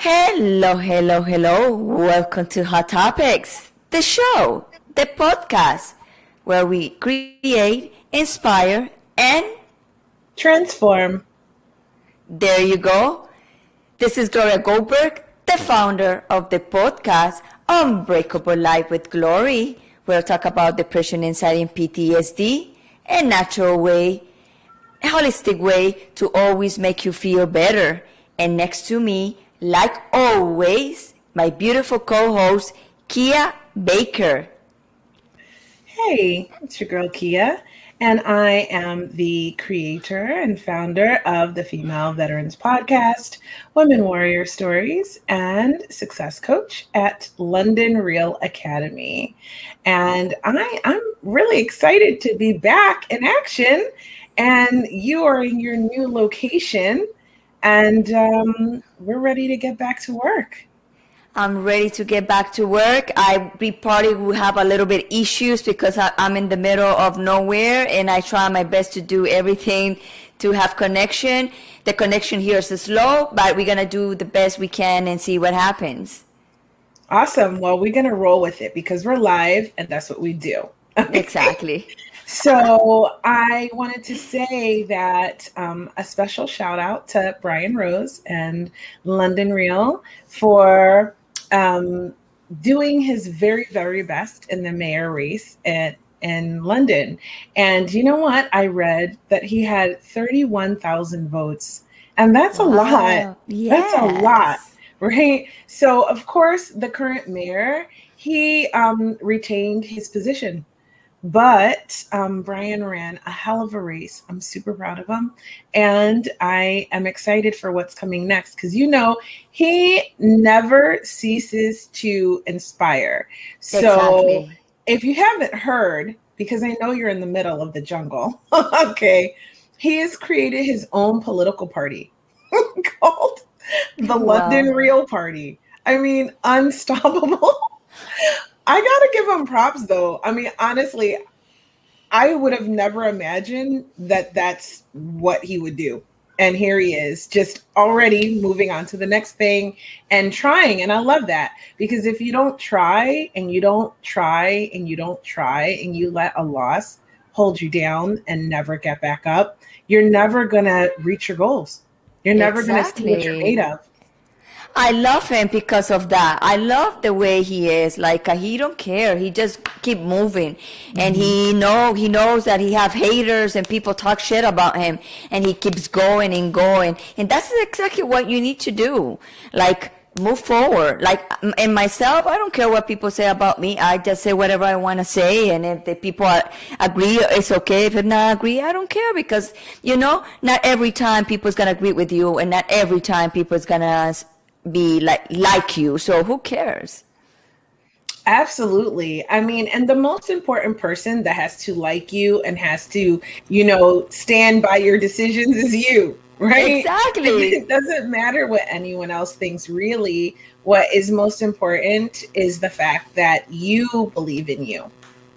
Hello, hello, hello. Welcome to Hot Topics, the show, the podcast where we create, inspire, and Transform. there you go. This is Gloria Goldberg, the founder of the podcast Unbreakable Life with Glory. We'll talk about depression, anxiety, and PTSD, a natural way, a holistic way to always make you feel better. And next to me, like always, my beautiful co-host, Kia Baker. Hey, it's your girl Kia, and I am the creator and founder of the Female Veterans Podcast, Women Warrior Stories, and success coach at London Real Academy. And I'm really excited to be back in action, and you are in your new location, and we're ready to get back to work. I'm ready to get back to work. We probably will have a little bit issues because I'm in the middle of nowhere and I try my best to do everything to have connection. The connection here is slow, but we're going to do the best we can and see what happens. Awesome. Well, we're going to roll with it because we're live and that's what we do. Exactly. So I wanted to say that a special shout out to Brian Rose and London Real for doing his very, very best in the mayor race in London. And you know what? I read that he had 31,000 votes. And that's a lot. Yes. That's a lot, right? So, of course, the current mayor, he retained his position. But Brian ran a hell of a race. I'm super proud of him. And I am excited for what's coming next because, you know, he never ceases to inspire. So Exactly. if you haven't heard, because I know you're in the middle of the jungle, okay, he has created his own political party called the London Real Party. I mean, unstoppable. I gotta give him props though. I mean, honestly, I would have never imagined that that's what he would do. And here he is, just already moving on to the next thing and trying. And I love that because if you don't try and you don't try and you don't try and you let a loss hold you down and never get back up, you're never gonna reach your goals. You're never gonna see what you're made of. I love him because of that. I love the way he is. Like he don't care. He just keep moving, and he knows that he have haters and people talk shit about him, and he keeps going and going. And that's exactly what you need to do. Like move forward. Like in myself, I don't care what people say about me. I just say whatever I want to say, and if the people agree, it's okay. If they not agree, I don't care because not every time people's gonna agree with you, and not every time people's gonna be like you. So who cares? Absolutely. I mean, and the most important person that has to like you and has to, stand by your decisions is you, right? Exactly. It doesn't matter what anyone else thinks, really. What is most important is the fact that you believe in you.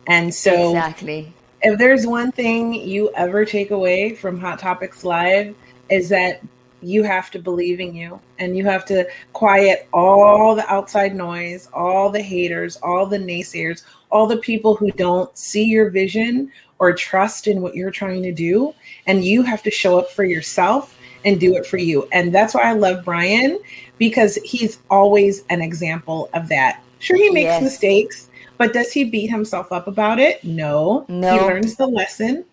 And so exactly. If there's one thing you ever take away from Hot Topics Live is that you have to believe in you and you have to quiet all the outside noise, all the haters, all the naysayers, all the people who don't see your vision or trust in what you're trying to do. And you have to show up for yourself and do it for you. And that's why I love Brian, because he's always an example of that. Sure, he makes mistakes, but does he beat himself up about it? No. He learns the lesson.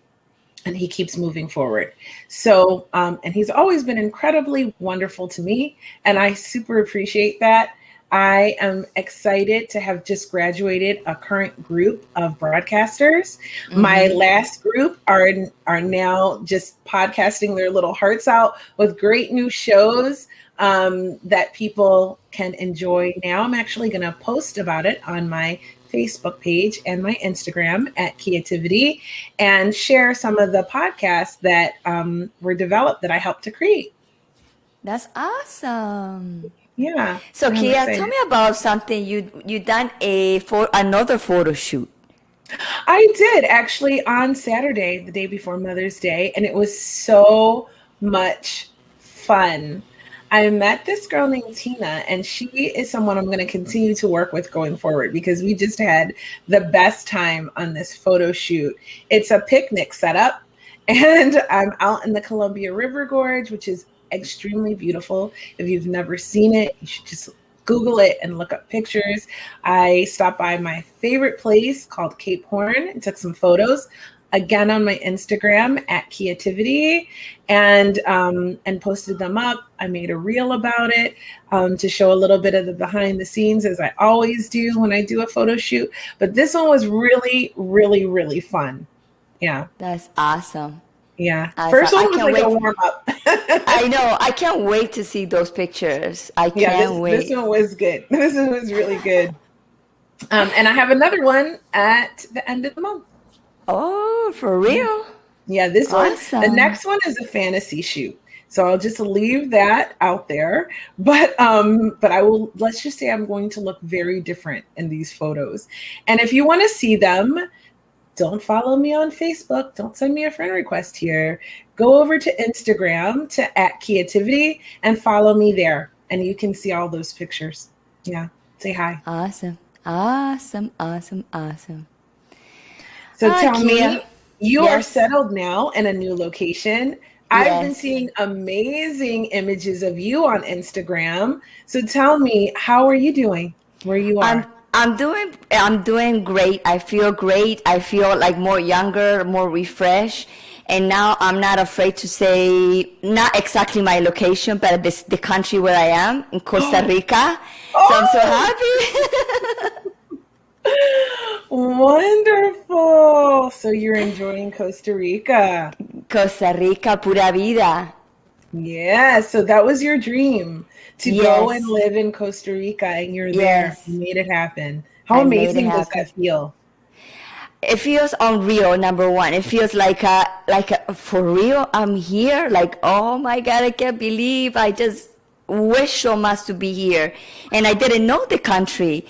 And he keeps moving forward. So, and he's always been incredibly wonderful to me. And I super appreciate that. I am excited to have just graduated a current group of broadcasters. Mm-hmm. My last group are now just podcasting their little hearts out with great new shows that people can enjoy now. I'm actually going to post about it on my Facebook page and my Instagram at Creativity and share some of the podcasts that were developed that I helped to create. That's awesome. Yeah. So Kia, tell me about something you done for another photo shoot. I did actually on Saturday, the day before Mother's Day, and it was so much fun. I met this girl named Tina, and she is someone I'm going to continue to work with going forward because we just had the best time on this photo shoot. It's a picnic setup, and I'm out in the Columbia River Gorge, which is extremely beautiful. If you've never seen it, you should just Google it and look up pictures. I stopped by my favorite place called Cape Horn and took some photos. Again on my Instagram at Creativity, and posted them up. I made a reel about it to show a little bit of the behind the scenes, as I always do when I do a photo shoot. But this one was really, really, really fun. Yeah. That's awesome. Yeah. First one was like a warm up. I know. I can't wait to see those pictures. I can't wait. This one was good. This one was really good. And I have another one at the end of the month. Oh, for real? Yeah, this awesome. one. The next one is a fantasy shoot. So I'll just leave that out there. But I will, let's just say I'm going to look very different in these photos. And if you want to see them, don't follow me on Facebook. Don't send me a friend request here. Go over to Instagram to @Creativity and follow me there. And you can see all those pictures. Yeah. Say hi. Awesome. Awesome. Awesome. Awesome. So tell me, you are Yes. settled now in a new location. I've been seeing amazing images of you on Instagram. So tell me, how are you doing where you are? I'm doing great. I feel great. I feel like more younger, more refreshed. And now I'm not afraid to say, not exactly my location, but the country where I am, in Costa Rica. So I'm so happy. Wonderful. So you're enjoying Costa Rica. Costa Rica, pura vida. Yeah. So that was your dream, to go Yes. and live in Costa Rica, and you're there. Yes. You made it happen. How I made it amazing does happen. that feel? It feels unreal, number one. It feels like for real, I'm here. Like, oh my God, I can't believe I just wish so much to be here. And I didn't know the country.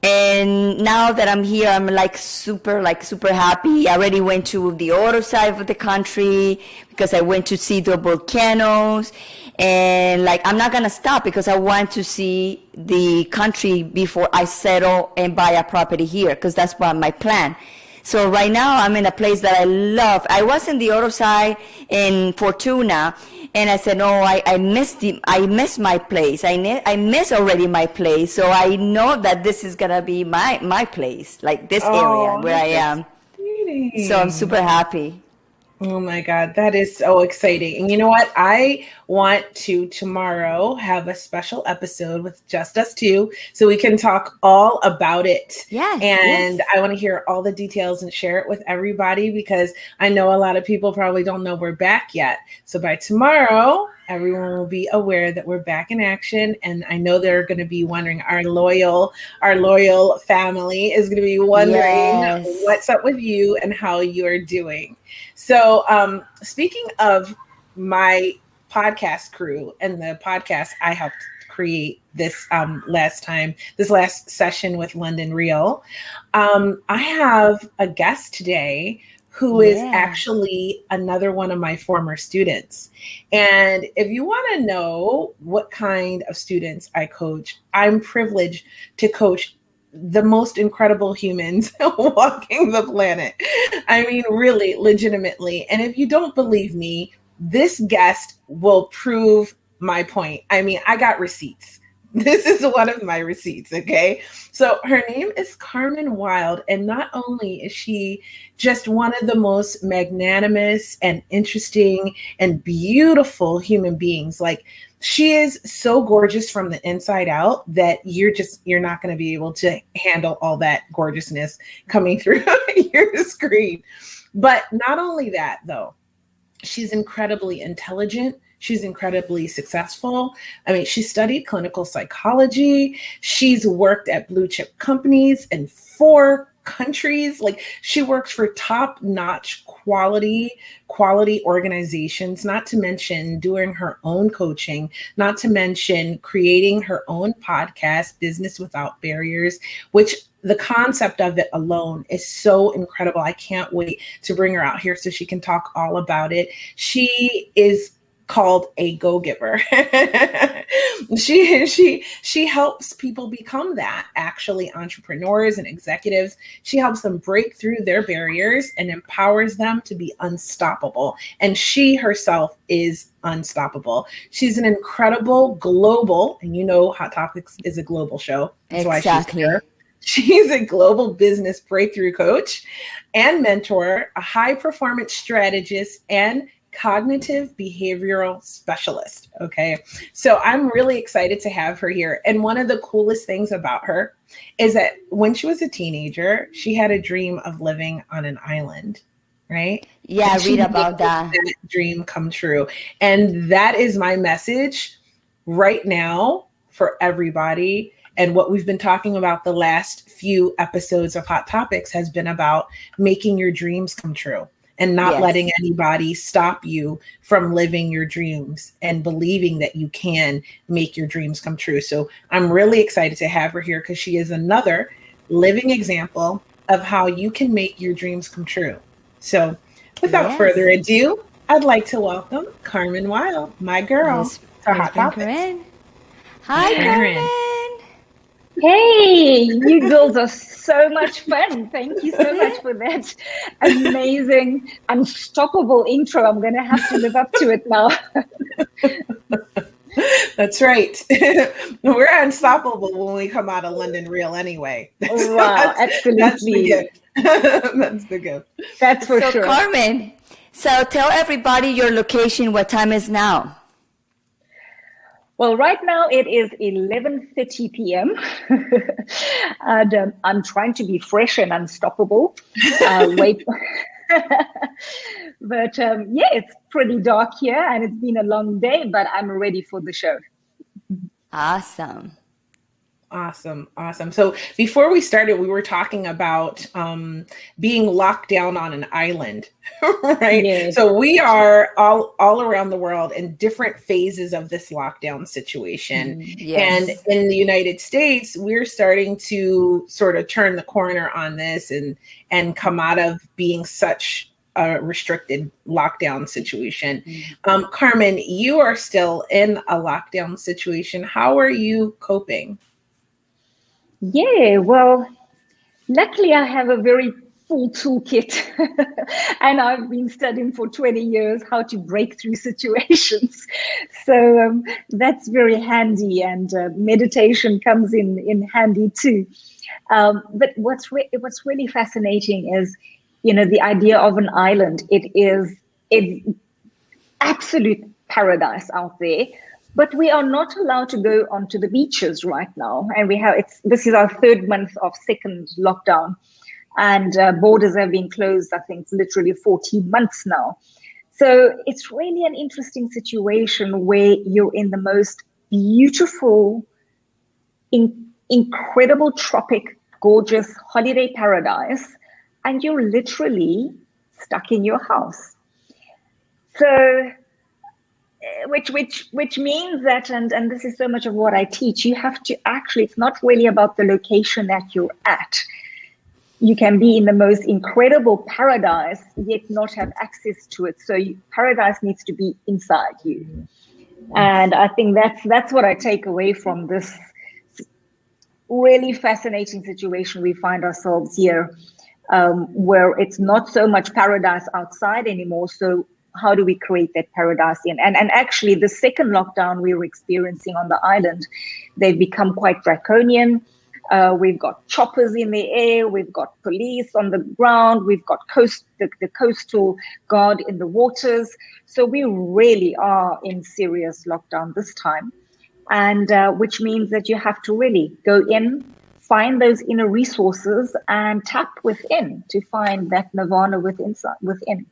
And now that I'm here, I'm super happy. I already went to the other side of the country because I went to see the volcanoes. And I'm not going to stop because I want to see the country before I settle and buy a property here, because that's what my plan. So right now I'm in a place that I love. I was in the other side in Fortuna, and I said, no, I miss my place. I miss already my place. So I know that this is gonna be my place, like this area where I am. Exciting. So I'm super happy. Oh my God, that is so exciting. And you know what? I want to tomorrow have a special episode with just us two so we can talk all about it. Yes. And yes. I want to hear all the details and share it with everybody, because I know a lot of people probably don't know we're back yet. So by tomorrow, everyone will be aware that we're back in action. And I know they're going to be wondering, our loyal family is going to be wondering what's up with you and how you're doing. So speaking of my podcast crew and the podcast I helped create this last session with London Real, I have a guest today who is actually another one of my former students. And if you want to know what kind of students I coach, I'm privileged to coach the most incredible humans walking the planet. I mean, really, legitimately. And if you don't believe me, this guest will prove my point. I mean, I got receipts. This is one of my receipts, okay? So her name is Carmen Wilde, and not only is she just one of the most magnanimous and interesting and beautiful human beings, like, she is so gorgeous from the inside out that you're not going to be able to handle all that gorgeousness coming through your screen. But not only that, though, she's incredibly intelligent. She's incredibly successful. I mean, she studied clinical psychology. She's worked at blue chip companies in 4 countries. Like, she works for top-notch quality organizations, not to mention doing her own coaching, not to mention creating her own podcast, Business Without Barriers, which the concept of it alone is so incredible. I can't wait to bring her out here so she can talk all about it. She is called a go-giver. She helps people become that, actually, entrepreneurs and executives. She helps them break through their barriers and empowers them to be unstoppable. And she herself is unstoppable. She's an incredible global, and you know Hot Topics is a global show. That's Exactly. why she's here. She's a global business breakthrough coach and mentor, a high performance strategist, and cognitive behavioral specialist. Okay. So I'm really excited to have her here. And one of the coolest things about her is that when she was a teenager, she had a dream of living on an island, right? Yeah, And she read about made that. that dream come true. And that is my message right now for everybody. And what we've been talking about the last few episodes of Hot Topics has been about making your dreams come true and not Yes. letting anybody stop you from living your dreams and believing that you can make your dreams come true. So I'm really excited to have her here because she is another living example of how you can make your dreams come true. So without Yes. further ado, I'd like to welcome Carmen Wilde, my girl, Yes, to yes, Hot Topics. Karen. Hi, Karen. Carmen. Hey, you girls are so much fun. Thank you so much for that amazing, unstoppable intro. I'm going to have to live up to it now. That's right. We're unstoppable when we come out of London Real anyway. Wow, absolutely. That's the gift. That's for So, sure. Carmen, so tell everybody your location, what time is now? Well, right now it is 11:30 p.m. And I'm trying to be fresh and unstoppable. Wait. But yeah, it's pretty dark here and it's been a long day, but I'm ready for the show. Awesome. Awesome. So before we started, we were talking about being locked down on an island, right? Yes. So we are all around the world in different phases of this lockdown situation. Yes. And in the United States, we're starting to sort of turn the corner on this and come out of being such a restricted lockdown situation. Carmen, you are still in a lockdown situation. How are you coping? Yeah, well, luckily I have a very full toolkit and I've been studying for 20 years how to break through situations. So that's very handy, and meditation comes in handy too. But what's really fascinating is, the idea of an island. It's absolute paradise out there. But we are not allowed to go onto the beaches right now, and this is our third month of second lockdown, and borders have been closed. I think it's literally 14 months now. So it's really an interesting situation where you're in the most beautiful, incredible tropic, gorgeous holiday paradise, and you're literally stuck in your house. So. Which means that, and this is so much of what I teach, you have to actually, it's not really about the location that you're at. You can be in the most incredible paradise, yet not have access to it. So paradise needs to be inside you. And I think that's what I take away from this really fascinating situation we find ourselves here, where it's not so much paradise outside anymore. So how do we create that paradise in? And actually, the second lockdown we were experiencing on the island, they've become quite draconian. We've got choppers in the air. We've got police on the ground. We've got the coastal guard in the waters. So we really are in serious lockdown this time. And which means that you have to really go in, find those inner resources and tap within to find that nirvana within.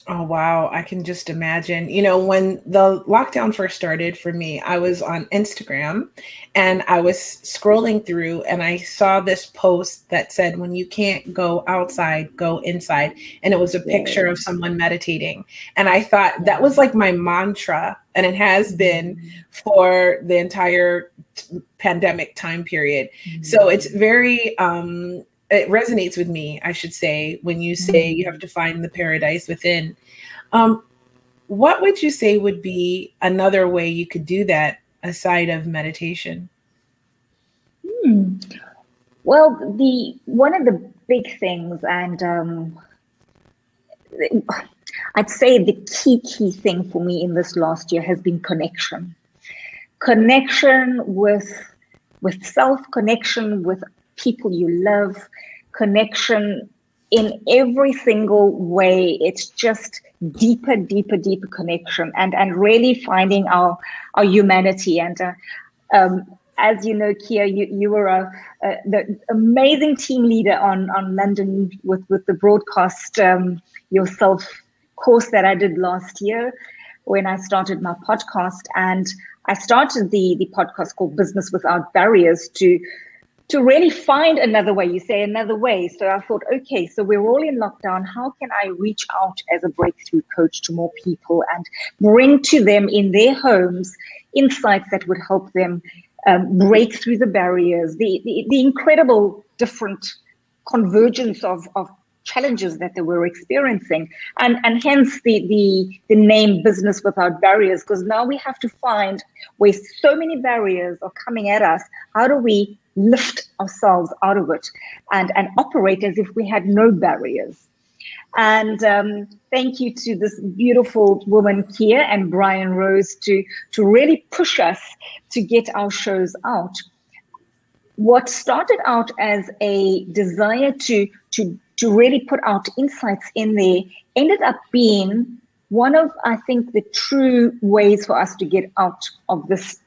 Oh, wow. I can just imagine. When the lockdown first started for me, I was on Instagram and I was scrolling through and I saw this post that said, when you can't go outside, go inside. And it was a picture of someone meditating. And I thought that was like my mantra. And it has been for the entire pandemic time period. So it's very, it resonates with me, I should say, when you say you have to find the paradise within. what would you say would be another way you could do that aside of meditation? Well, the one of the big things, and I'd say the key thing for me in this last year has been connection. Connection with self, connection with people you love, connection in every single way. It's just deeper connection, and really finding our humanity. And as you know, Kia, you were the amazing team leader on London with the broadcast yourself course that I did last year when I started my podcast. And I started the podcast called Business Without Barriers to really find another way. You say another way. So I thought, okay, so we're all in lockdown. How can I reach out as a breakthrough coach to more people and bring to them in their homes insights that would help them break through the barriers, the incredible different convergence of challenges that they were experiencing, and hence the name Business Without Barriers, because now we have to find where so many barriers are coming at us. How do we lift ourselves out of it and operate as if we had no barriers? And thank you to this beautiful woman, Kia, and Brian Rose to really push us to get our shows out. What started out as a desire to really put out insights in there ended up being one of, I think, the true ways for us to get out of this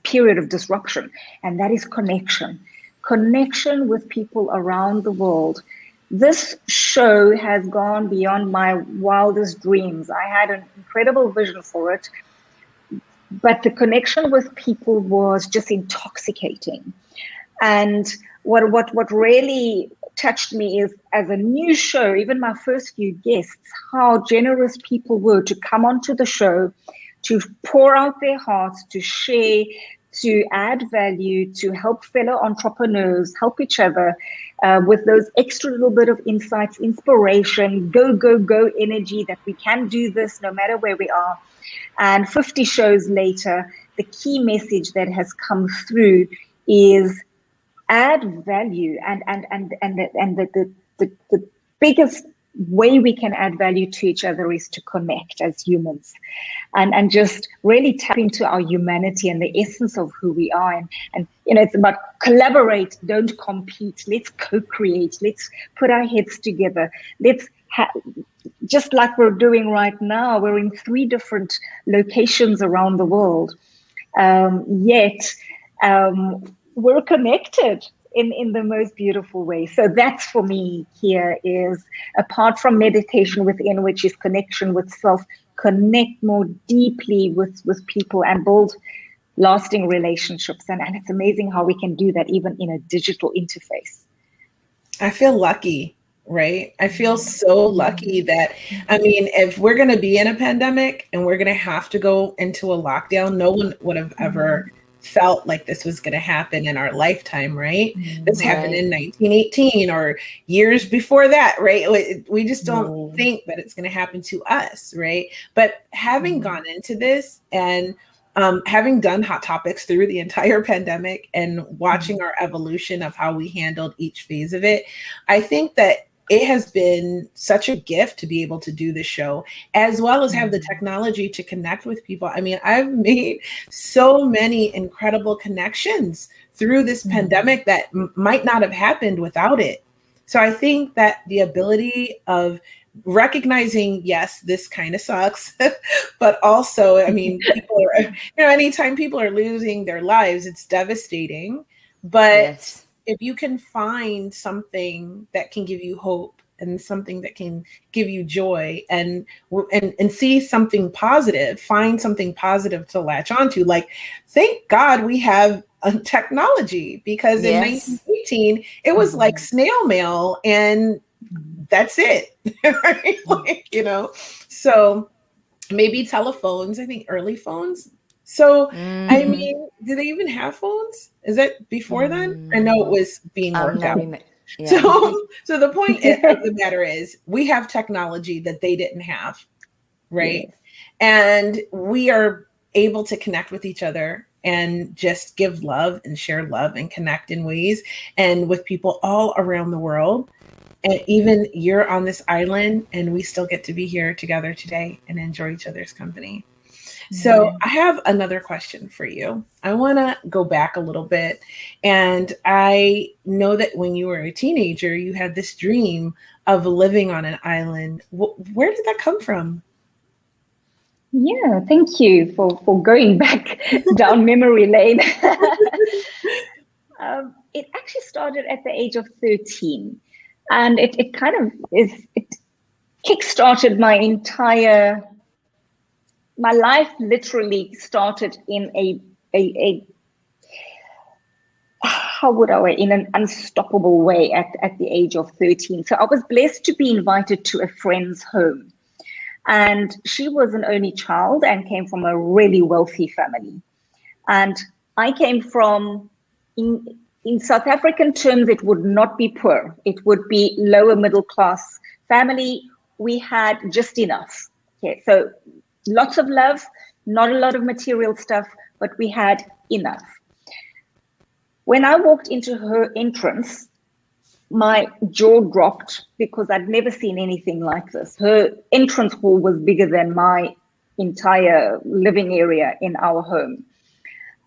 period of disruption, and that is connection with people around the world. This show has gone beyond my wildest dreams. I had an incredible vision for it, but the connection with people was just intoxicating. And what really touched me is, as a new show, even my first few guests, how generous people were to come onto the show, to pour out their hearts, to share, to add value, to help fellow entrepreneurs, help each other with those extra little bit of insights, inspiration, go energy that we can do this no matter where we are. And 50 shows later, the key message that has come through is add value, and the biggest way we can add value to each other is to connect as humans, and just really tap into our humanity and the essence of who we are. And it's about collaborate, don't compete. Let's co-create. Let's put our heads together. Let's just like we're doing right now. We're in 3 different locations around the world, yet we're connected in the most beautiful way. So that's, for me, here is, apart from meditation within, which is connection with self, connect more deeply with people and build lasting relationships. And it's amazing how we can do that even in a digital interface. I feel lucky, right? I feel so lucky that, if we're going to be in a pandemic and we're going to have to go into a lockdown, no one would have ever felt like this was going to happen in our lifetime, right? This happened in 1918 or years before that, right? We just don't think that it's going to happen to us, right? But having gone into this and having done Hot Topics through the entire pandemic and watching our evolution of how we handled each phase of it, I think that it has been such a gift to be able to do this show, as well as have the technology to connect with people. I've made so many incredible connections through this pandemic that might not have happened without it. So I think that the ability of recognizing, yes, this kind of sucks, but also, people are, anytime people are losing their lives, it's devastating. But Yes. If you can find something that can give you hope and something that can give you joy and see something positive, find something positive to latch onto. Like, thank God we have technology, because in 1918, it was like snail mail and that's it. Right? So maybe telephones, I think early phones. So, do they even have phones? Is that before then? I know it was being worked out. So the point of the matter is, we have technology that they didn't have, right? And we are able to connect with each other and just give love and share love and connect in ways and with people all around the world. And even you're on this island and we still get to be here together today and enjoy each other's company. So I have another question for you. I want to go back a little bit. And I know that when you were a teenager, you had this dream of living on an island. Where did that come from? Yeah, thank you for going back down memory lane. It actually started at the age of 13. And it kind of it kickstarted my life literally started in how would I say, in an unstoppable way at the age of 13. So I was blessed to be invited to a friend's home. And she was an only child and came from a really wealthy family. And I came from, in South African terms, it would not be poor. It would be lower middle class family. We had just enough. Okay, so lots of love, not a lot of material stuff, but we had enough. When I walked into her entrance, my jaw dropped because I'd never seen anything like this. Her entrance hall was bigger than my entire living area in our home.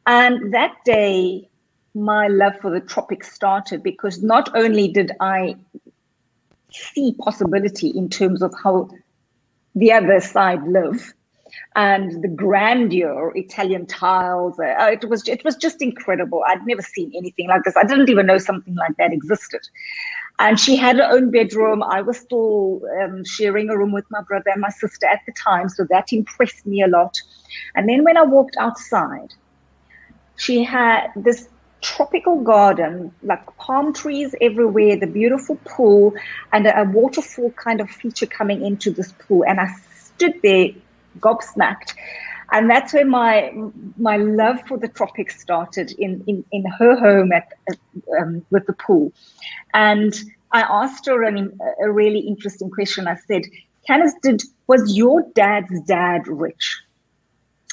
And that day, my love for the tropics started, because not only did I see possibility in terms of how the other side live and the grandeur, Italian tiles, it was just incredible. I'd never seen anything like this. I didn't even know something like that existed. And she had her own bedroom. I was still sharing a room with my brother and my sister at the time, so that impressed me a lot. And then when I walked outside, she had this tropical garden, like palm trees everywhere, the beautiful pool, and a waterfall kind of feature coming into this pool. And I stood there gobsmacked. And that's where my love for the tropics started, in her home with the pool. And I asked her a really interesting question. I said, Candice, was your dad's dad rich?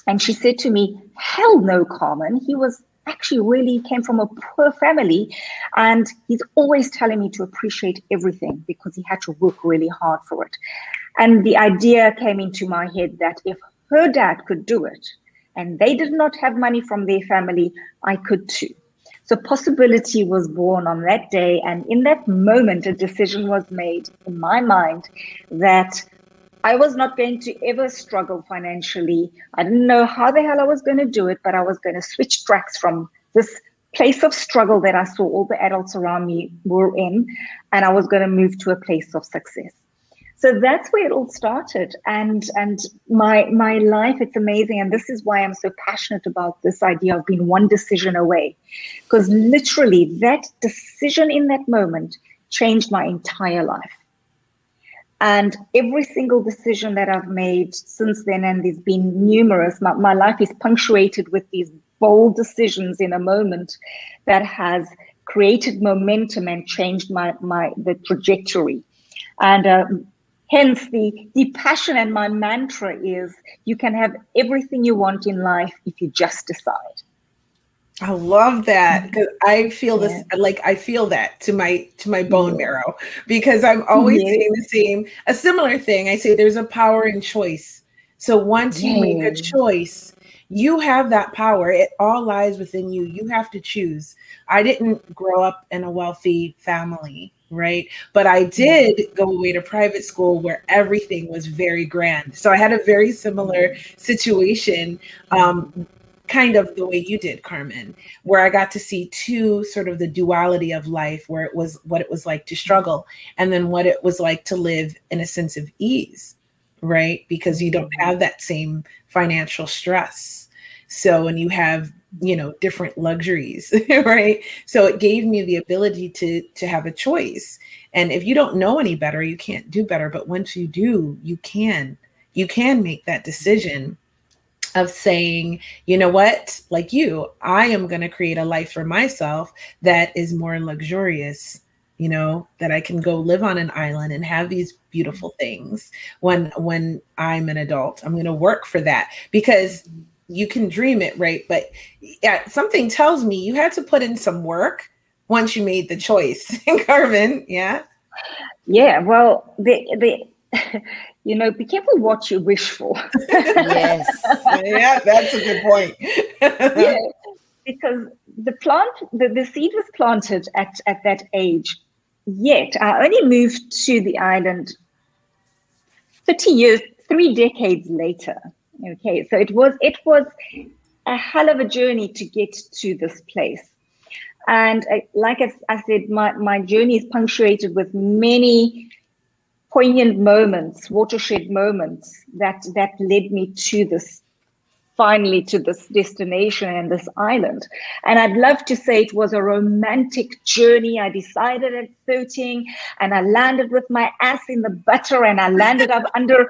And she said to me, hell no, Carmen. He was actually really came from a poor family. And he's always telling me to appreciate everything because he had to work really hard for it. And the idea came into my head that if her dad could do it and they did not have money from their family, I could too. So possibility was born on that day. And in that moment, a decision was made in my mind that I was not going to ever struggle financially. I didn't know how the hell I was going to do it, but I was going to switch tracks from this place of struggle that I saw all the adults around me were in, and I was going to move to a place of success. So that's where it all started. And my life, it's amazing. And this is why I'm so passionate about this idea of being one decision away. Because literally that decision in that moment changed my entire life. And every single decision that I've made since then, and there's been numerous, my life is punctuated with these bold decisions in a moment that has created momentum and changed the trajectory. And hence the passion, and my mantra is, you can have everything you want in life if you just decide. I love that, because I feel this, like I feel that to my bone marrow, because I'm always saying a similar thing. I say there's a power in choice. So once you make a choice, you have that power. It all lies within you. You have to choose. I didn't grow up in a wealthy family, right? But I did go away to private school where everything was very grand. So I had a very similar situation, kind of the way you did, Carmen, where I got to see sort of the duality of life, where it was what it was like to struggle, and then what it was like to live in a sense of ease, right? Because you don't have that same financial stress. So, and you have, different luxuries, right? So it gave me the ability to have a choice. And if you don't know any better, you can't do better. But once you do, you can make that decision of saying, you know what, like I am going to create a life for myself that is more luxurious you know, that I can go live on an island and have these beautiful things when I'm an adult. I'm going to work for that, because you can dream it, right? But yeah, something tells me you had to put in some work once you made the choice. Carmen, yeah? Yeah, well, the you know, be careful what you wish for. Yes. Yeah, that's a good point. Yeah, because the seed was planted at that age. Yet I only moved to the island 30 years, 3 decades later. Okay, so it was a hell of a journey to get to this place. And like I said, my journey is punctuated with many poignant moments, watershed moments that led me to this, finally to this destination and this island. And I'd love to say it was a romantic journey. I decided at 13 and I landed with my ass in the butter and I landed up under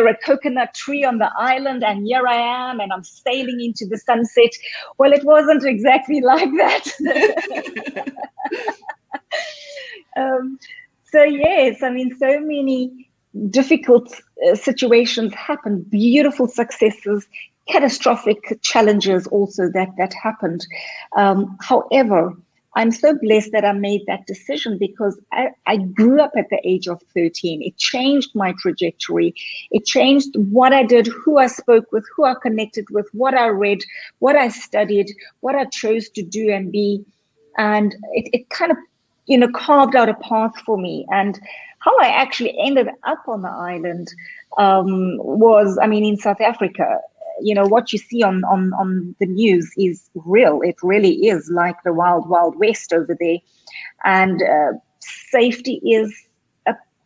a coconut tree on the island, and here I am and I'm sailing into the sunset. Well, it wasn't exactly like that. So yes, I mean, so many difficult situations happen, beautiful successes, catastrophic challenges also that happened. However, I'm so blessed that I made that decision, because I grew up at the age of 13. It changed my trajectory. It changed what I did, who I spoke with, who I connected with, what I read, what I studied, what I chose to do and be. And it kind of, you know, carved out a path for me. And how I actually ended up on the island was, I mean, in South Africa, you know, what you see on the news is real. It really is like the wild, wild west over there. And safety is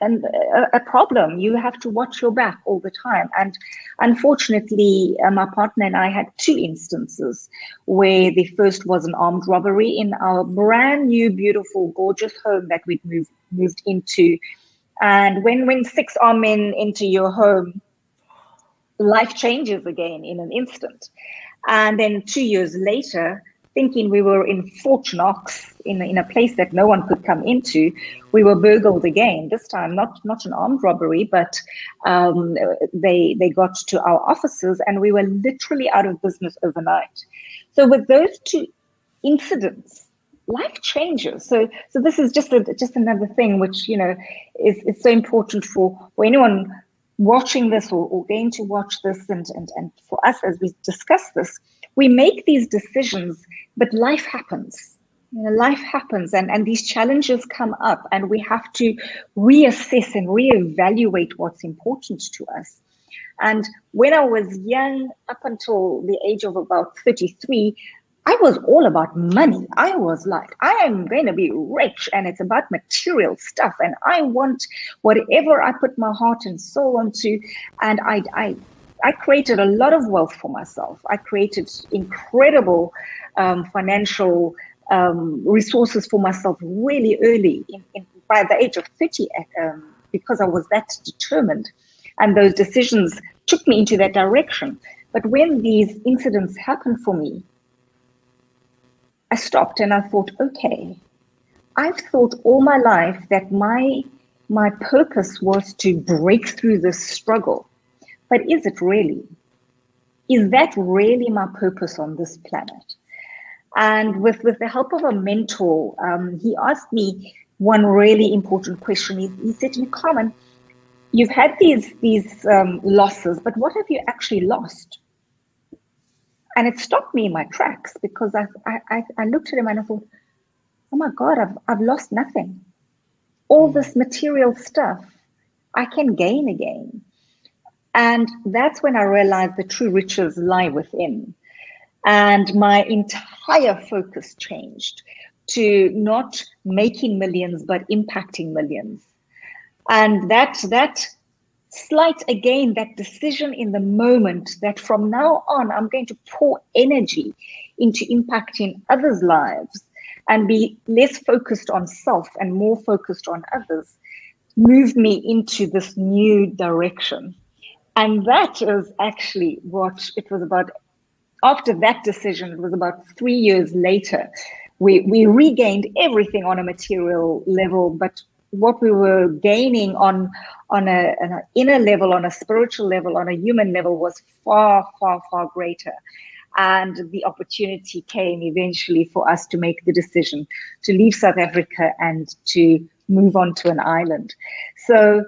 a problem. You have to watch your back all the time. And unfortunately, my partner and I had 2 instances where the first was an armed robbery in our brand new, beautiful, gorgeous home that we'd moved into. And when 6 armed men enter your home, life changes again in an instant. And then 2 years later, thinking we were in Fort Knox, in a place that no one could come into, we were burgled again. This time, not an armed robbery, but they got to our offices, and we were literally out of business overnight. So with those 2 incidents, life changes. So this is just another thing which, you know, is so important for anyone watching this or going to watch this, and for us as we discuss this. We make these decisions, but life happens. You know, life happens, and these challenges come up, and we have to reassess and reevaluate what's important to us. And when I was young, up until the age of about 33, I was all about money. I was like, I am going to be rich, and it's about material stuff, and I want whatever I put my heart and soul onto. And I created a lot of wealth for myself. I created incredible financial resources for myself really early, by the age of 30, because I was that determined. And those decisions took me into that direction. But when these incidents happened for me, I stopped and I thought, okay, I've thought all my life that my purpose was to break through this struggle. But is it really? Is that really my purpose on this planet? And with the help of a mentor, he asked me one really important question. He said to me, Carmen, you've had these losses, but what have you actually lost? And it stopped me in my tracks, because I looked at him and I thought, oh my God, I've lost nothing. All this material stuff, I can gain again. And that's when I realized the true riches lie within. And my entire focus changed to not making millions, but impacting millions. And that slight, again, that decision in the moment that from now on, I'm going to pour energy into impacting others' lives and be less focused on self and more focused on others, moved me into this new direction. And that is actually what it was about. After that decision, it was about 3 years later we regained everything on a material level, but what we were gaining on an inner level, on a spiritual level, on a human level was far, far, far greater. And the opportunity came eventually for us to make the decision to leave South Africa and to move on to an island. So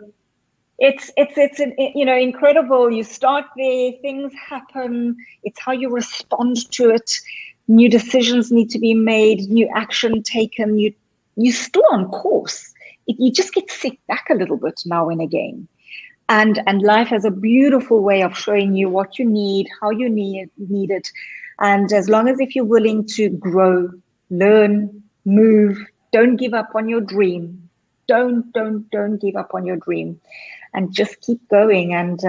it's incredible. You start there, things happen. It's how you respond to it. New decisions need to be made, new action taken. You're still on course. You just get set back a little bit now and again. And life has a beautiful way of showing you what you need, how you need it. And as long as if you're willing to grow, learn, move, don't give up on your dream. Don't give up on your dream, and just keep going. And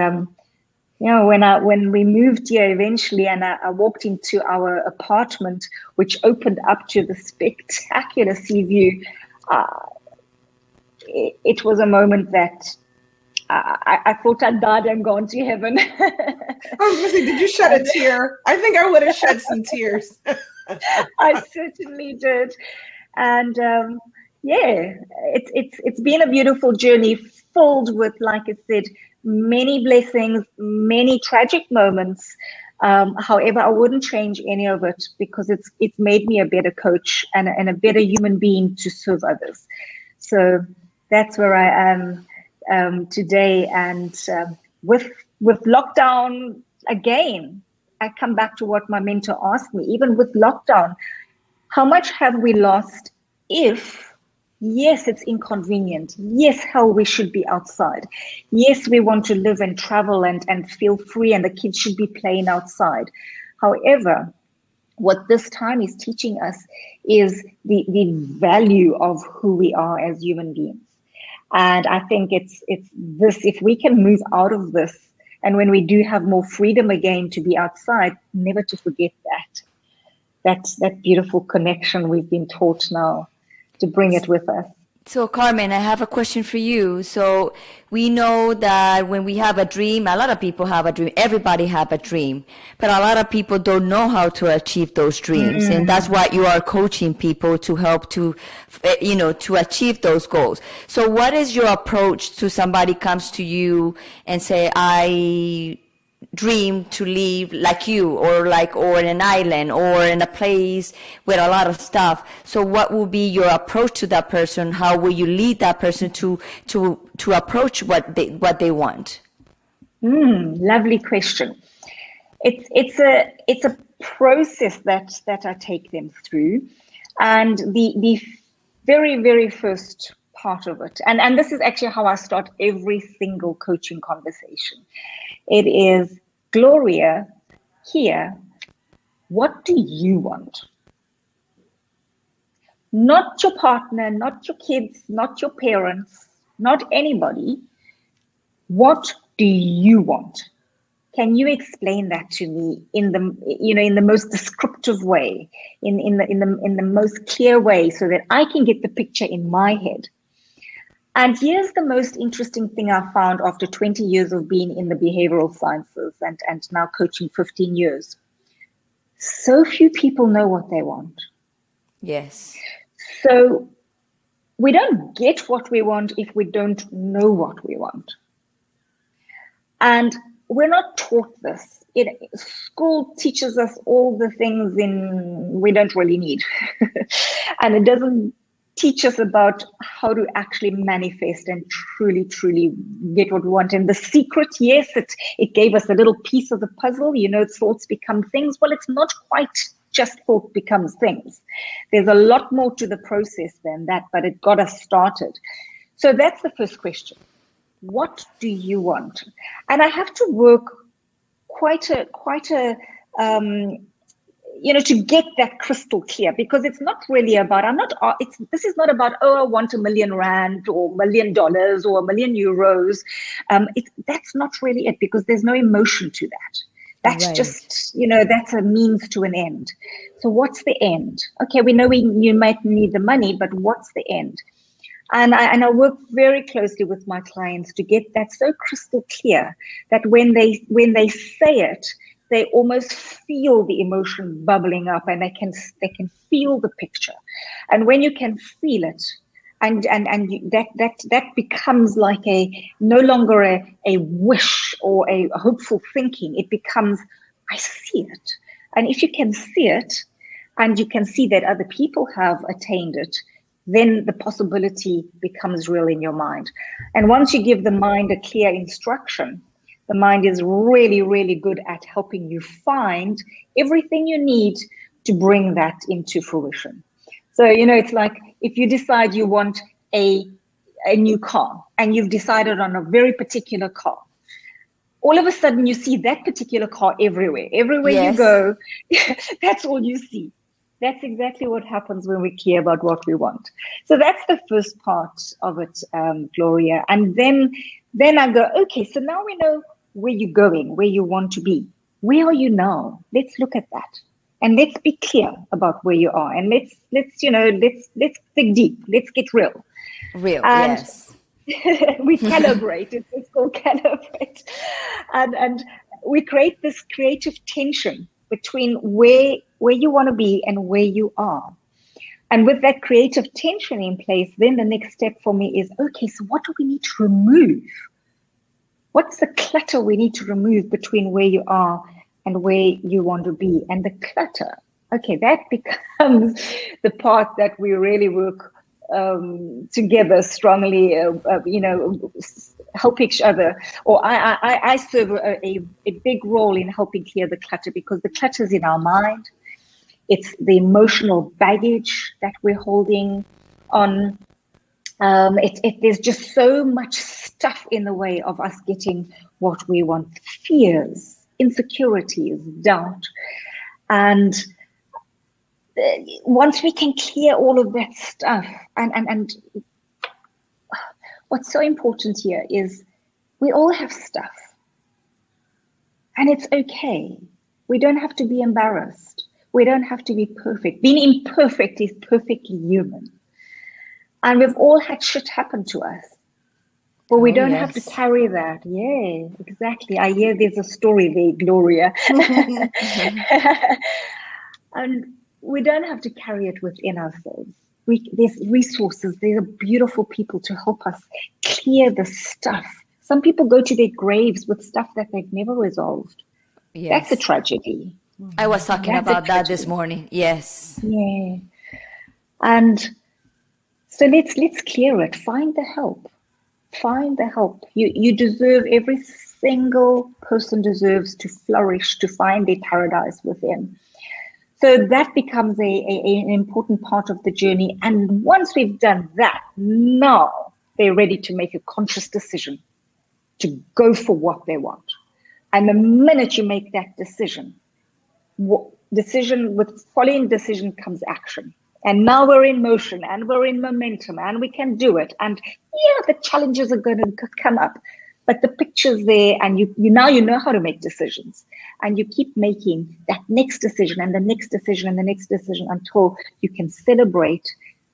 when we moved here eventually, and I walked into our apartment, which opened up to the spectacular sea view, it was a moment that I thought I'd died and gone to heaven. I was going to say, did you shed a tear? I think I would have shed some tears. I certainly did. And it's been a beautiful journey, filled with, like I said, many blessings, many tragic moments. However, I wouldn't change any of it, because it's made me a better coach and a better human being to serve others. So that's where I am today. And with lockdown, again, I come back to what my mentor asked me. Even with lockdown, how much have we lost if, yes, it's inconvenient. Yes, hell, we should be outside. Yes, we want to live and travel and feel free, and the kids should be playing outside. However, what this time is teaching us is the value of who we are as human beings. And I think it's this, if we can move out of this, and when we do have more freedom again to be outside, never to forget that beautiful connection we've been taught now, to bring it with us. So Carmen, I have a question for you. So we know that when we have a dream, a lot of people have a dream, everybody have a dream, but a lot of people don't know how to achieve those dreams. And that's why you are coaching people to help to achieve those goals. So what is your approach to somebody comes to you and say, I dream to live like you, or in an island, or in a place with a lot of stuff. So what will be your approach to that person? How will you lead that person to approach what they want? Lovely question. It's a process that I take them through, and the very, very first part of it, and this is actually how I start every single coaching conversation. It is, Gloria, here, what do you want? Not your partner, not your kids, not your parents, not anybody. What do you want? Can you explain that to me in the most descriptive way, in the most clear way, so that I can get the picture in my head? And here's the most interesting thing I found after 20 years of being in the behavioral sciences and now coaching 15 years. So few people know what they want. Yes. So we don't get what we want if we don't know what we want. And we're not taught this. School teaches us all the things we don't really need. And it doesn't teach us about how to actually manifest and truly, truly get what we want. And the secret, yes, it gave us a little piece of the puzzle, thoughts become things. Well, it's not quite just thought becomes things. There's a lot more to the process than that, but it got us started. So that's the first question. What do you want? And I have to work quite a to get that crystal clear, because it's not really about, this is not about, I want $1 million or $1 million or €1 million. That's not really it, because there's no emotion to that. That's right. Just, that's a means to an end. So what's the end? Okay, we know you might need the money, but what's the end? And I work very closely with my clients to get that so crystal clear that when they say it, they almost feel the emotion bubbling up, and they can feel the picture. And when you can feel it, that becomes like no longer a wish or a hopeful thinking. It becomes, I see it. And if you can see it, and you can see that other people have attained it, then the possibility becomes real in your mind. And once you give the mind a clear instruction, the mind is really, really good at helping you find everything you need to bring that into fruition. So, it's like if you decide you want a new car, and you've decided on a very particular car, all of a sudden you see that particular car everywhere. Everywhere Yes. you go, that's all you see. That's exactly what happens when we care about what we want. So that's the first part of it, Gloria. And then I go, okay, so now we know where you're going, where you want to be. Where are you now? Let's look at that. And let's be clear about where you are. And let's dig deep. Let's get real. Real, And yes. we calibrate. It's called calibrate. And we create this creative tension between where you want to be and where you are. And with that creative tension in place, then the next step for me is, okay, so what do we need to remove? What's the clutter we need to remove between where you are and where you want to be? And the clutter, okay, that becomes the part that we really work together strongly, help each other. Or I serve a big role in helping clear the clutter, because the clutter is in our mind. It's the emotional baggage that we're holding on. There's just so much stuff in the way of us getting what we want. Fears, insecurities, doubt. And once we can clear all of that stuff, and what's so important here is we all have stuff. And it's okay. We don't have to be embarrassed. We don't have to be perfect. Being imperfect is perfectly human. And we've all had shit happen to us. But we don't have to carry that. Yeah, exactly. I hear there's a story there, Gloria. And we don't have to carry it within ourselves. There's resources. There are beautiful people to help us clear the stuff. Some people go to their graves with stuff that they've never resolved. Yes. That's a tragedy. I was talking about that this morning. Yes. Yeah. And so let's clear it. Find the help. Find the help. You deserve, every single person deserves to flourish, to find their paradise within. So that becomes an important part of the journey. And once we've done that, now they're ready to make a conscious decision to go for what they want. And the minute you make that decision, following decision comes action. And now we're in motion and we're in momentum and we can do it. And the challenges are going to come up, but the picture's there, and you know how to make decisions, and you keep making that next decision and the next decision and the next decision until you can celebrate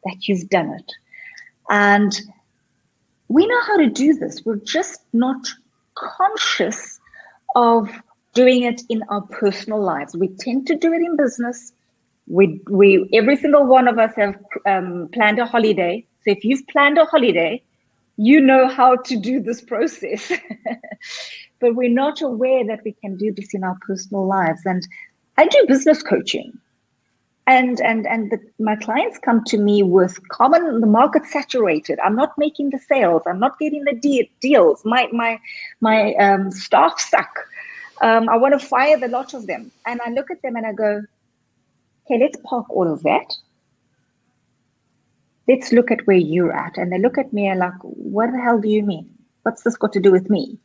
that you've done it. And we know how to do this. We're just not conscious of doing it in our personal lives. We tend to do it in business. We every single one of us have planned a holiday. So if you've planned a holiday, you know how to do this process. But we're not aware that we can do this in our personal lives. And I do business coaching. And my clients come to me with, Carmen, the market's saturated. I'm not making the sales. I'm not getting the deals. My staff suck. I want to fire the lot of them. And I look at them and I go, okay, let's park all of that. Let's look at where you're at. And they look at me and like, what the hell do you mean? What's this got to do with me?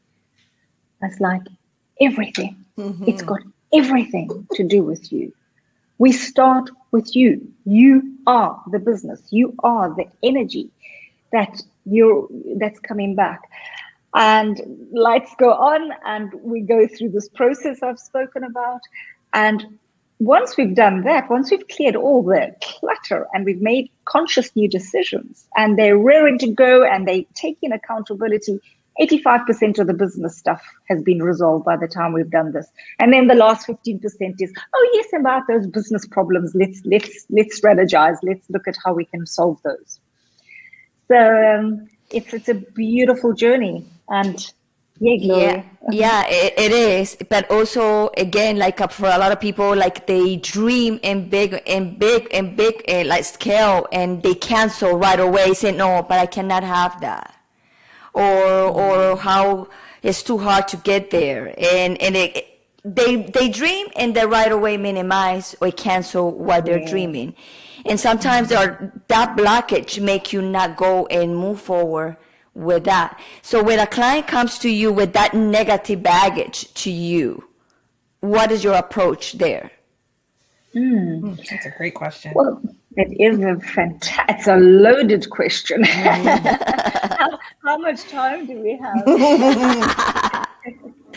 I was like, everything. Mm-hmm. It's got everything to do with you. We start with you. You are the business. You are the energy that's coming back. And lights go on and we go through this process I've spoken about. And once we've done that, once we've cleared all the clutter and we've made conscious new decisions and they're raring to go and they take in accountability, 85% of the business stuff has been resolved by the time we've done this. And then the last 15% is, oh yes, about those business problems, let's strategize, let's look at how we can solve those. So it's a beautiful journey. And yeah, Gloria. Yeah, it is. But also, again, like for a lot of people, like they dream in big like scale, and they cancel right away, say no, but I cannot have that, or how it's too hard to get there, and they dream and they right away minimize or cancel what they're dreaming, and sometimes that blockage make you not go and move forward with that. So when a client comes to you with that negative baggage to you, what is your approach there? That's a great question. Well, it is it's a loaded question. How much time do we have?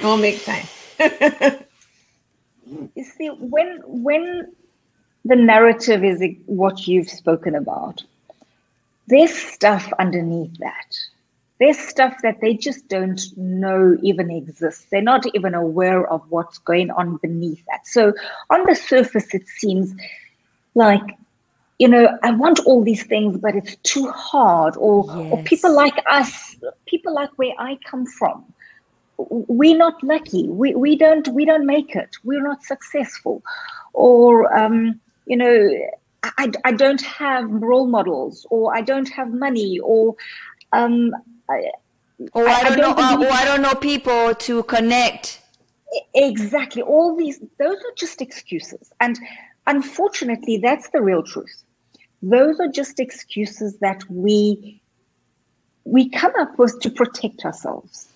We'll make time. You see, when the narrative is what you've spoken about, there's stuff underneath that. There's stuff that they just don't know even exists. They're not even aware of what's going on beneath that. So on the surface, it seems like, I want all these things, but it's too hard. Or people like us, people like where I come from, we're not lucky. We don't make it. We're not successful. Or, I don't have role models, or I don't have money, or I don't know people to connect. Exactly. All those are just excuses. And unfortunately, that's the real truth. Those are just excuses that we come up with to protect ourselves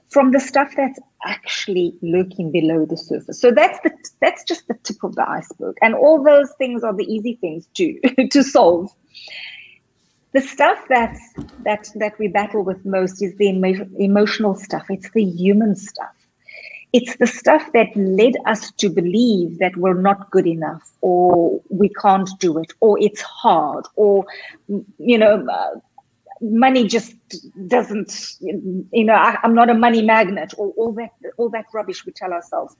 from the stuff that's actually lurking below the surface. So that's just the tip of the iceberg. And all those things are the easy things to solve. The stuff that we battle with most is the emotional stuff. It's the human stuff. It's the stuff that led us to believe that we're not good enough, or we can't do it, or it's hard, or, money just doesn't, I'm not a money magnet, or all that rubbish we tell ourselves.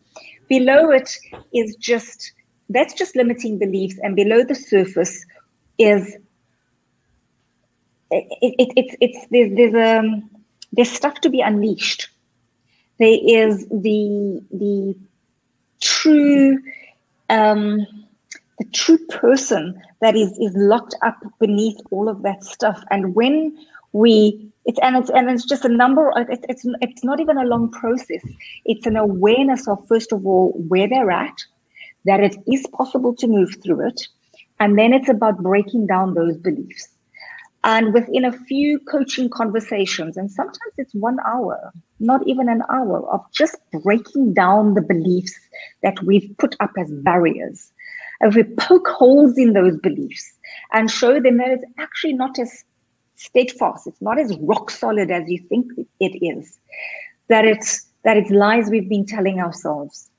Below it is that's just limiting beliefs, and below the surface is there's stuff to be unleashed. There is the true person that is locked up beneath all of that stuff. And when it's just a number. It's not even a long process. It's an awareness of, first of all, where they're at, that it is possible to move through it, and then it's about breaking down those beliefs. And within a few coaching conversations, and sometimes it's 1 hour, not even an hour, of just breaking down the beliefs that we've put up as barriers. If we poke holes in those beliefs and show them that it's actually not as steadfast, it's not as rock solid as you think it is, that it's lies we've been telling ourselves.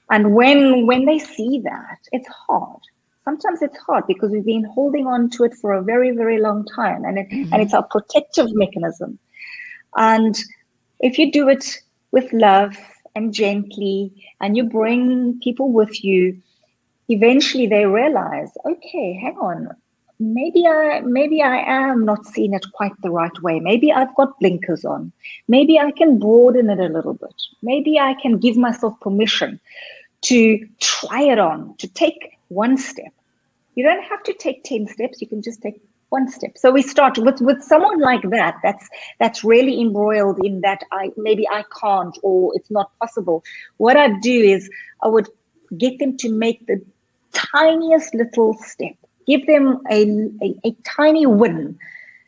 And when they see that, it's hard. Sometimes it's hard because we've been holding on to it for a very, very long time, and it's our protective mechanism. And if you do it with love and gently, and you bring people with you, eventually they realize, okay, hang on, maybe I am not seeing it quite the right way. Maybe I've got blinkers on. Maybe I can broaden it a little bit. Maybe I can give myself permission to try it on, to take one step. You don't have to take 10 steps. You can just take one step. So we start with someone like that. That's really embroiled in that maybe I can't, or it's not possible. What I'd do is I would get them to make the tiniest little step. Give them a tiny win,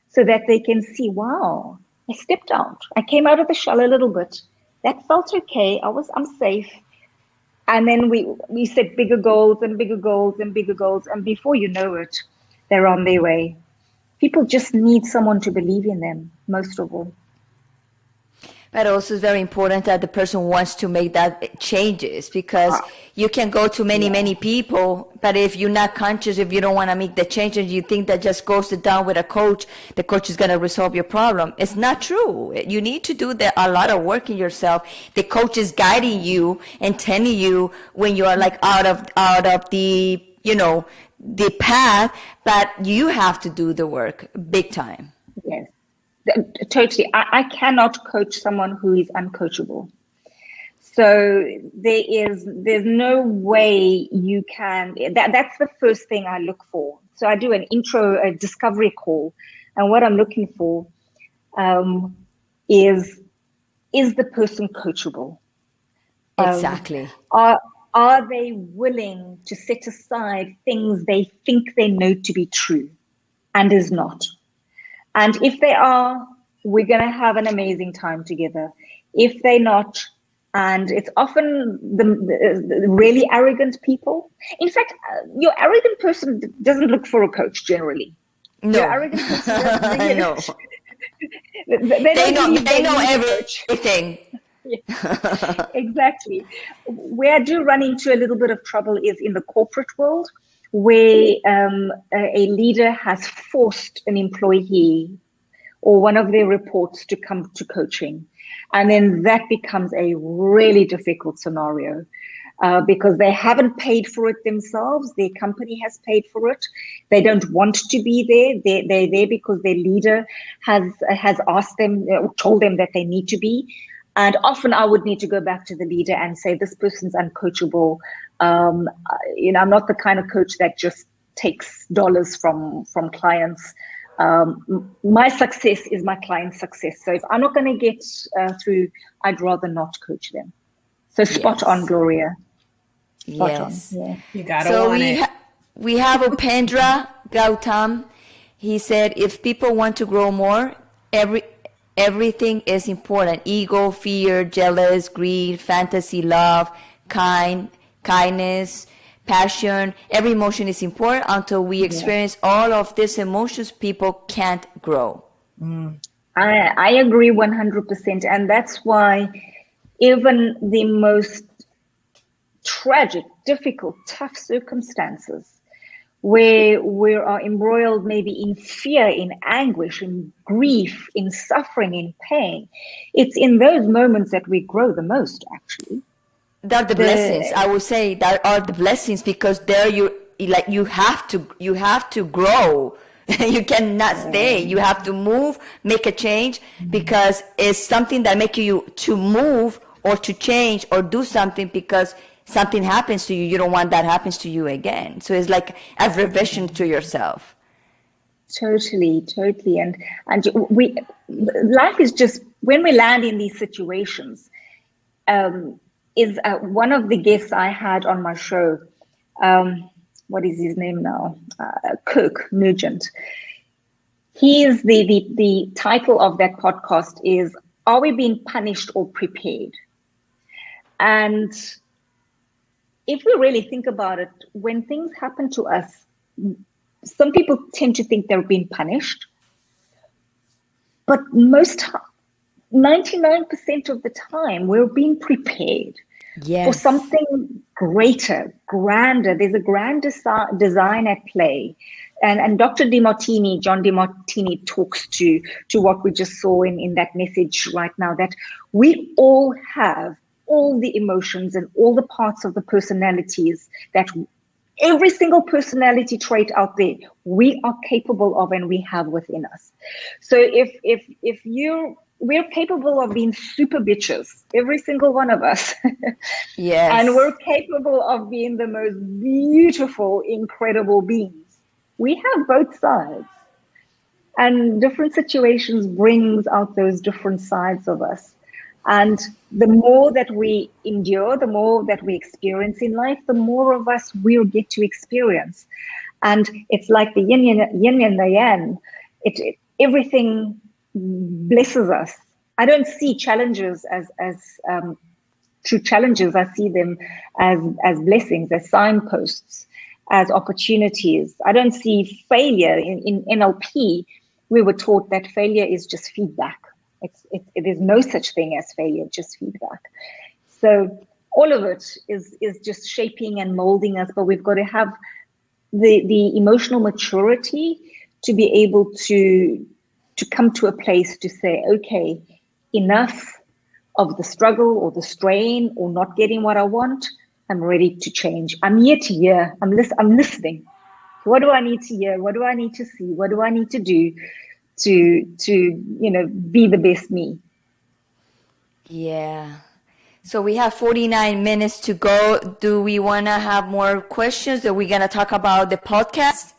so that they can see, wow, I stepped out. I came out of the shell a little bit. That felt okay. I'm safe. And then we set bigger goals and bigger goals and bigger goals. And before you know it, they're on their way. People just need someone to believe in them, most of all. But also it's very important that the person wants to make that changes, because you can go to many people, but if you're not conscious, if you don't want to make the changes, you think that just go sit down with a coach, the coach is going to resolve your problem. It's not true. You need to do a lot of work in yourself. The coach is guiding you and telling you when you are like out of the, the path, but you have to do the work big time. Yes. Totally. I cannot coach someone who is uncoachable. So there's no way you can, that's the first thing I look for. So I do a discovery call, and what I'm looking for is the person coachable? Exactly. Are they willing to set aside things they think they know to be true and is not? And if they are, we're going to have an amazing time together. If they're not, and it's often the really arrogant people. In fact, your arrogant person doesn't look for a coach generally. No. Your arrogant person doesn't, no. they know everything. Yeah. Exactly. Where I do run into a little bit of trouble is in the corporate world, where a leader has forced an employee or one of their reports to come to coaching. And then that becomes a really difficult scenario because they haven't paid for it themselves. Their company has paid for it. They don't want to be there. They're there because their leader has asked them, told them that they need to be. And often I would need to go back to the leader and say, this person's uncoachable. I'm not the kind of coach that just takes dollars from clients. My success is my client's success. So if I'm not going to get through, I'd rather not coach them. So spot on, Gloria. Spot on. Yeah. You gotta want it. We have Upendra Gautam. He said, if people want to grow more, everything is important. Ego, fear, jealous, greed, fantasy, love, kindness, passion. Every emotion is important. Until we experience all of these emotions, people can't grow. I agree 100%. And that's why even the most tragic, difficult, tough circumstances where we are embroiled maybe in fear, in anguish, in grief, in suffering, in pain, it's in those moments that we grow the most, actually. They're the blessings. I would say that are the blessings, because there you have to grow. You cannot stay. You have to move, make a change, because it's something that makes you to move or to change or do something, because something happens to you. You don't want that happens to you again. So it's like a revision to yourself. Totally. And life is just, when we land in these situations, is one of the guests I had on my show, what is his name now? Kirk Nugent. He is the title of that podcast is, Are We Being Punished or Prepared? And if we really think about it, when things happen to us, some people tend to think they're being punished, but 99% of the time, we're being prepared for something greater, grander. There's a grand design at play. And Dr. John DeMartini talks to what we just saw in that message right now, that we all have all the emotions and all the parts of the personalities, that every single personality trait out there, we are capable of and we have within us. So we're capable of being super bitches, every single one of us. Yes. And we're capable of being the most beautiful, incredible beings. We have both sides. And different situations brings out those different sides of us. And the more that we endure, the more that we experience in life, the more of us we'll get to experience. And it's like the yin and the yang. Everything blesses us. I don't see challenges as true challenges. I see them as blessings, as signposts, as opportunities. I don't see failure. In NLP, we were taught that failure is just feedback. There's no such thing as failure, just feedback. So all of it is just shaping and molding us, but we've got to have the emotional maturity to be able to come to a place to say, okay, enough of the struggle or the strain or not getting what I want. I'm ready to change. I'm here to hear. I'm listening. What do I need to hear? What do I need to see? What do I need to do to be the best me? Yeah. So we have 49 minutes to go. Do we want to have more questions? Are we going to talk about the podcast?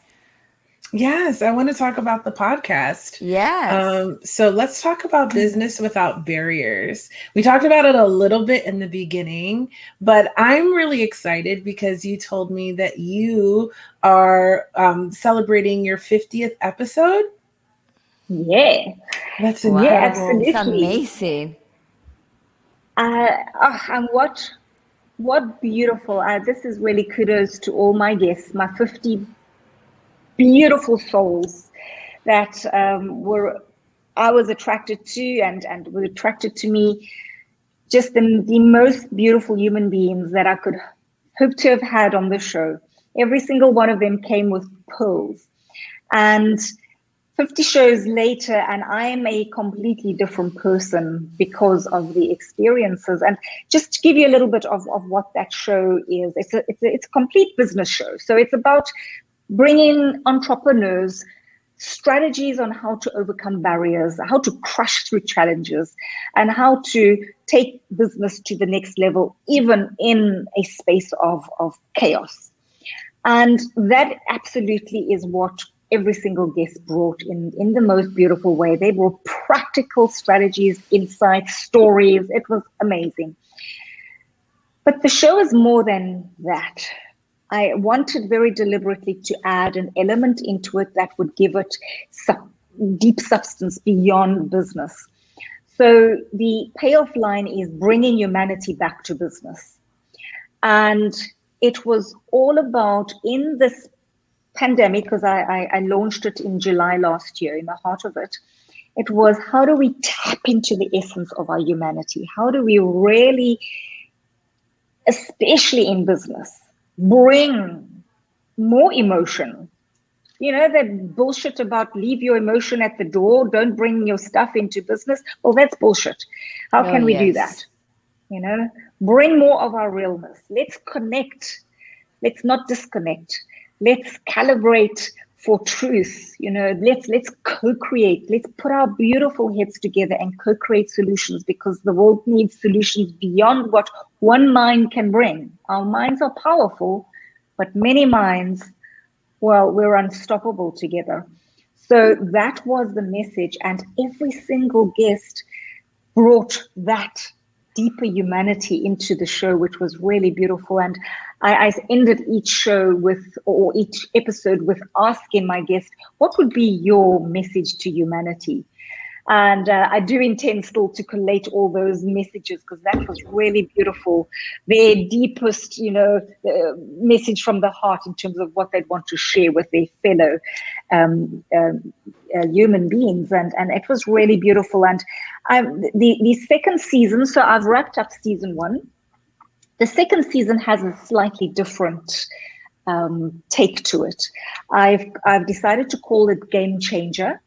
Yes, I want to talk about the podcast. Yes. So let's talk about business without barriers. We talked about it a little bit in the beginning, but I'm really excited because you told me that you are celebrating your 50th episode. Yeah. That's Wow. Yeah, incredible. absolutely. It's amazing. And what beautiful. This is really kudos to all my guests, my 50 beautiful souls that I was attracted to and were attracted to me. Just the most beautiful human beings that I could hope to have had on the show. Every single one of them came with pearls. And 50 shows later, and I am a completely different person because of the experiences. And just to give you a little bit of what that show is, it's a complete business show. So it's about bringing entrepreneurs strategies on how to overcome barriers, how to crush through challenges, and how to take business to the next level, even in a space of chaos. And that absolutely is what every single guest brought in the most beautiful way. They brought practical strategies, insights, stories. It was amazing. But the show is more than that. I wanted very deliberately to add an element into it that would give it deep substance beyond business. So the payoff line is bringing humanity back to business. And it was all about, in this pandemic, because I launched it in July last year, in the heart of it, it was, how do we tap into the essence of our humanity? How do we really, especially in business, bring more emotion? That bullshit about leave your emotion at the door, don't bring your stuff into business. Well, that's bullshit. How can we do that? Bring more of our realness. Let's connect. Let's not disconnect. Let's calibrate for truth. Let's co-create. Let's put our beautiful heads together and co-create solutions, because the world needs solutions beyond what one mind can bring. Our minds are powerful, but many minds, well, we're unstoppable together. So that was the message. And every single guest brought that deeper humanity into the show, which was really beautiful. And I ended each show or each episode with asking my guest, what would be your message to humanity? And I do intend still to collate all those messages, because that was really beautiful. Their deepest, message from the heart in terms of what they'd want to share with their fellow human beings. And it was really beautiful. And the second season, so I've wrapped up season 1. The second season has a slightly different take to it. I've decided to call it Game Changer.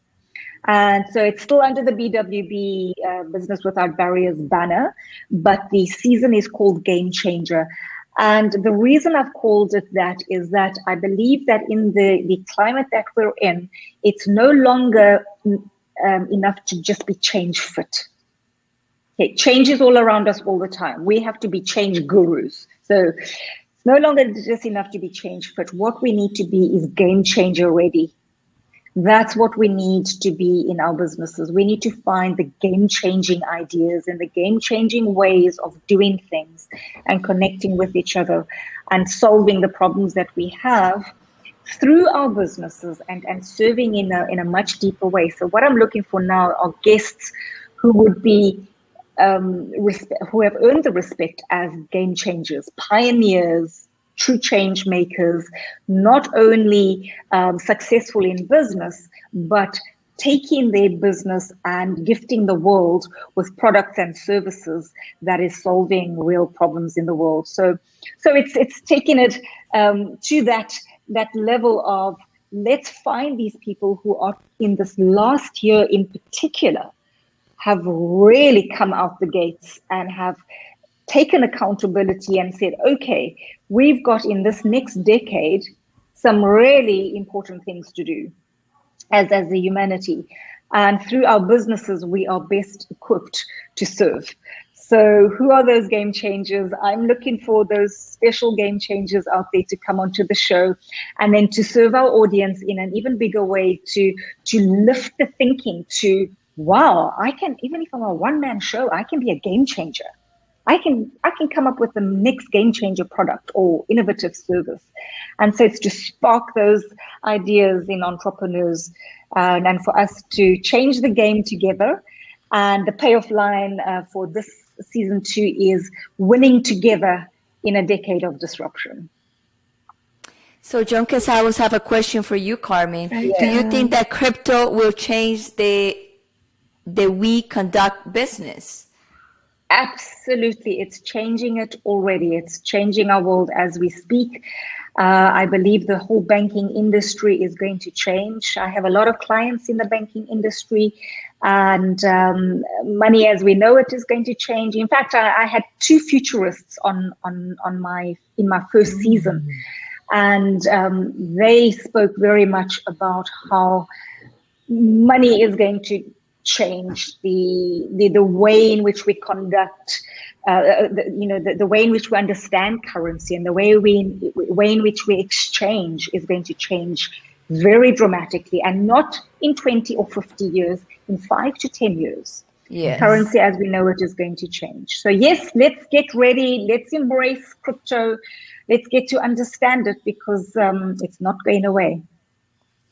And so it's still under the BWB Business Without Barriers banner, but the season is called Game Changer. And the reason I've called it that is that I believe that in the climate that we're in, it's no longer enough to just be change fit. Okay, change is all around us all the time. We have to be change gurus. So it's no longer just enough to be change fit. What we need to be is game changer ready. That's what we need to be in our businesses. We need to find the game-changing ideas and the game-changing ways of doing things and connecting with each other and solving the problems that we have through our businesses and serving in a much deeper way. So what I'm looking for now are guests who would be who have earned the respect as game changers, pioneers, true change makers, not only successful in business, but taking their business and gifting the world with products and services that is solving real problems in the world. So it's taking it to that level of, let's find these people who are in this last year in particular have really come out the gates and have taken accountability and said, okay, we've got in this next decade some really important things to do as a humanity. And through our businesses, we are best equipped to serve. So who are those game changers? I'm looking for those special game changers out there to come onto the show, and then to serve our audience in an even bigger way, to lift the thinking to, wow, I can, even if I'm a one-man show, I can be a game changer. I can come up with the next game changer product or innovative service. And so it's to spark those ideas in entrepreneurs, and for us to change the game together. And the payoff line for this season 2 is winning together in a decade of disruption. So John Casavos have a question for you, Carmen. Yeah. Do you think that crypto will change the we conduct business? Absolutely. It's changing it already. It's changing our world as we speak. I believe the whole banking industry is going to change. I have a lot of clients in the banking industry, and money as we know it is going to change. In fact, I had 2 futurists in my first season, and they spoke very much about how money is going to change the way in which we conduct, the way in which we understand currency, and the way in which we exchange is going to change very dramatically, and not in 20 or 50 years, in 5 to 10 years. Yes. Currency as we know it is going to change. So yes, let's get ready. Let's embrace crypto. Let's get to understand it, because it's not going away.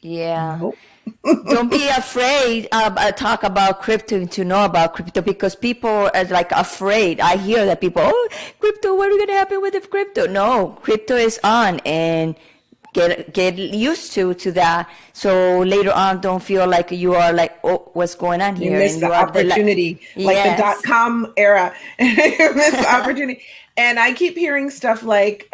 Yeah. Nope. Don't be afraid talk about crypto, to know about crypto, because people are like afraid. I hear that people, crypto, what are going to happen with the crypto? No, crypto is on, and get used to that. So later on, don't feel like you are like, oh, what's going on here? You missed the opportunity, like yes. the .com era. You missed the opportunity. And I keep hearing stuff like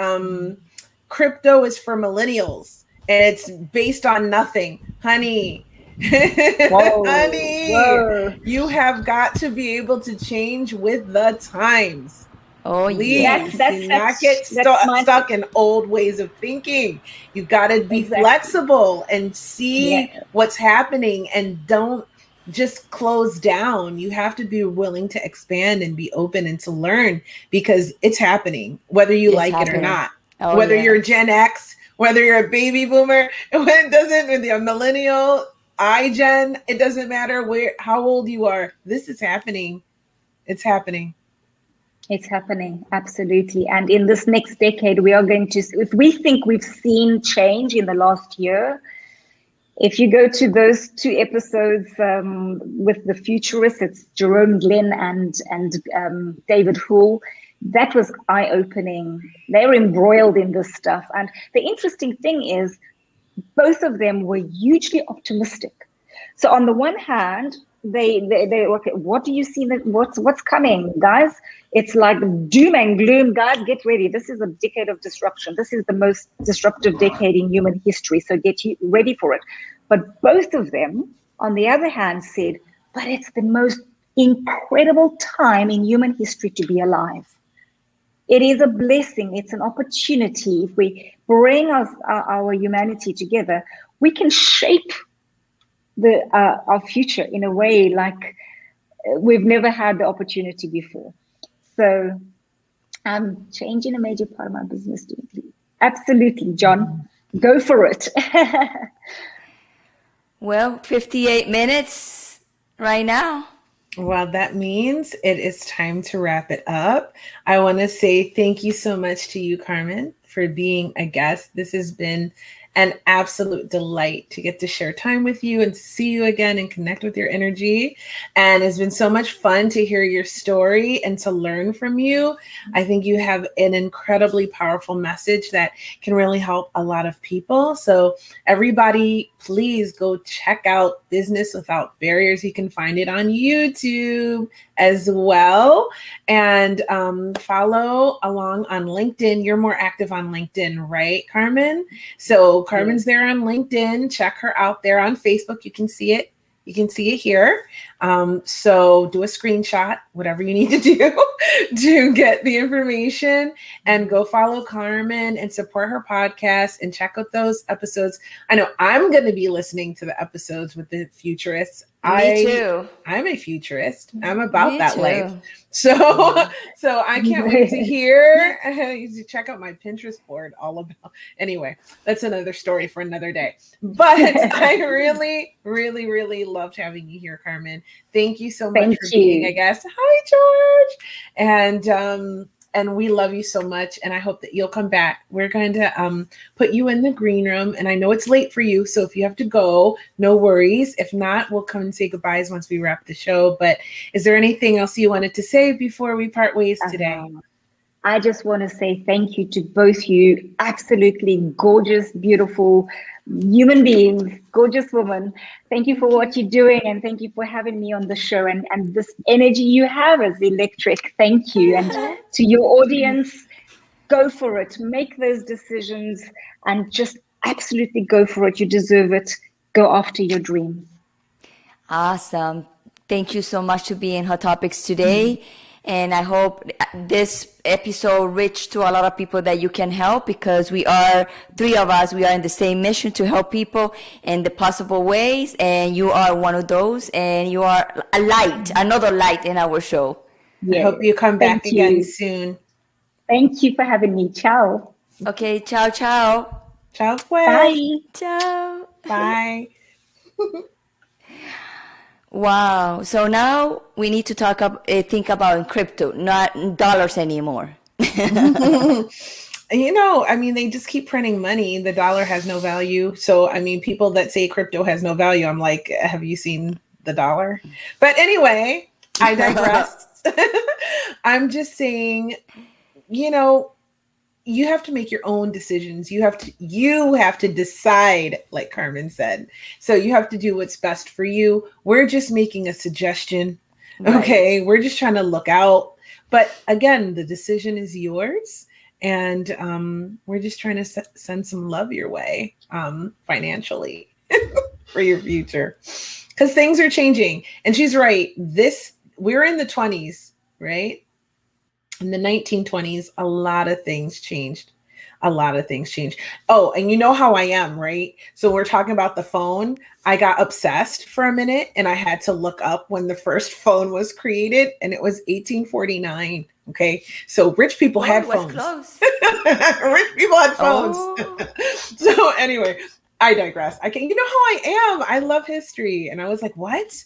crypto is for millennials. And it's based on nothing. Honey, Whoa. honey, Whoa. You have got to be able to change with the times. Oh, please. yes. Do not get stuck in old ways of thinking. You've got to be flexible and see what's happening, and don't just close down. You have to be willing to expand and be open and to learn, because it's happening, whether you like it or not. Oh, whether you're Gen X, whether you're a baby boomer, when you're a millennial, iGen, it doesn't matter how old you are. This is happening. It's happening. It's happening. Absolutely. And in this next decade, we are going to, if we think we've seen change in the last year, if you go to those 2 episodes with the futurists, it's Jerome Glenn and David Hull. That was eye-opening. They're embroiled in this stuff. And the interesting thing is, both of them were hugely optimistic. So on the one hand, they okay, what do you see that what's coming, guys? It's like doom and gloom. Guys, get ready. This is a decade of disruption. This is the most disruptive decade in human history. So get you ready for it. But both of them, on the other hand, said, but it's the most incredible time in human history to be alive. It is a blessing. It's an opportunity. If we bring our humanity together, we can shape our future in a way like we've never had the opportunity before. So I'm changing a major part of my business. Absolutely, John. Go for it. Well, 58 minutes right now. Well, that means it is time to wrap it up. I want to say thank you so much to you, Carmen, for being a guest. This has been an absolute delight to get to share time with you and to see you again and connect with your energy. And it's been so much fun to hear your story and to learn from you. I think you have an incredibly powerful message that can really help a lot of people. So everybody, please go check out Business Without Barriers. You can find it on YouTube as well. And follow along on LinkedIn. You're more active on LinkedIn, right, Carmen? So Carmen's there on LinkedIn. Check her out there on Facebook. You can see it. You can see it here. So do a screenshot, whatever you need to do to get the information, and go follow Carmen and support her podcast and check out those episodes. I know I'm going to be listening to the episodes with the futurists. Me too. I'm a futurist. I'm about that too. life. So I can't wait to hear. You should check out my Pinterest board all about. Anyway, that's another story for another day. But I really, really, really loved having you here, Carmen. Thank you so much for being a guest. Hi, George. And we love you so much. And I hope that you'll come back. We're going to put you in the green room. And I know it's late for you, so if you have to go, no worries. If not, we'll come and say goodbyes once we wrap the show. But is there anything else you wanted to say before we part ways today? I just want to say thank you to both you. Absolutely gorgeous, beautiful human beings, gorgeous woman. Thank you for what you're doing, and thank you for having me on the show. And this energy you have is electric. Thank you. And to your audience, go for it. Make those decisions and just absolutely go for it. You deserve it. Go after your dreams. Awesome. Thank you so much to be in Hot Topics today. And I hope this episode reached to a lot of people that you can help, because we are three of us. We are in the same mission to help people in the possible ways. And you are one of those. And you are a light, another light in our show. I hope you come back again soon. Thank you for having me. Ciao. Okay. Ciao, ciao. Ciao, pues. Bye. Ciao. Bye. Wow. So now we need to think about crypto, not dollars anymore. You know, I mean, they just keep printing money. The dollar has no value. So, I mean, people that say crypto has no value, I'm like, have you seen the dollar? But anyway, I digress. I'm just saying, you know, you have to make your own decisions. You have to decide, like Carmen said. So you have to do what's best for you. We're just making a suggestion. Right. Okay. We're just trying to look out. But again, the decision is yours. And we're just trying to send some love your way financially for your future. Because things are changing. And she's right. We're in the 20s, right? In the 1920s, a lot of things changed. Oh, and you know how I am, right? So we're talking about the phone. I got obsessed for a minute, and I had to look up when the first phone was created, and it was 1849. Okay, so rich people had phones. Close. Rich people had phones. Oh. So anyway, I digress. You know how I am. I love history, and I was like, what?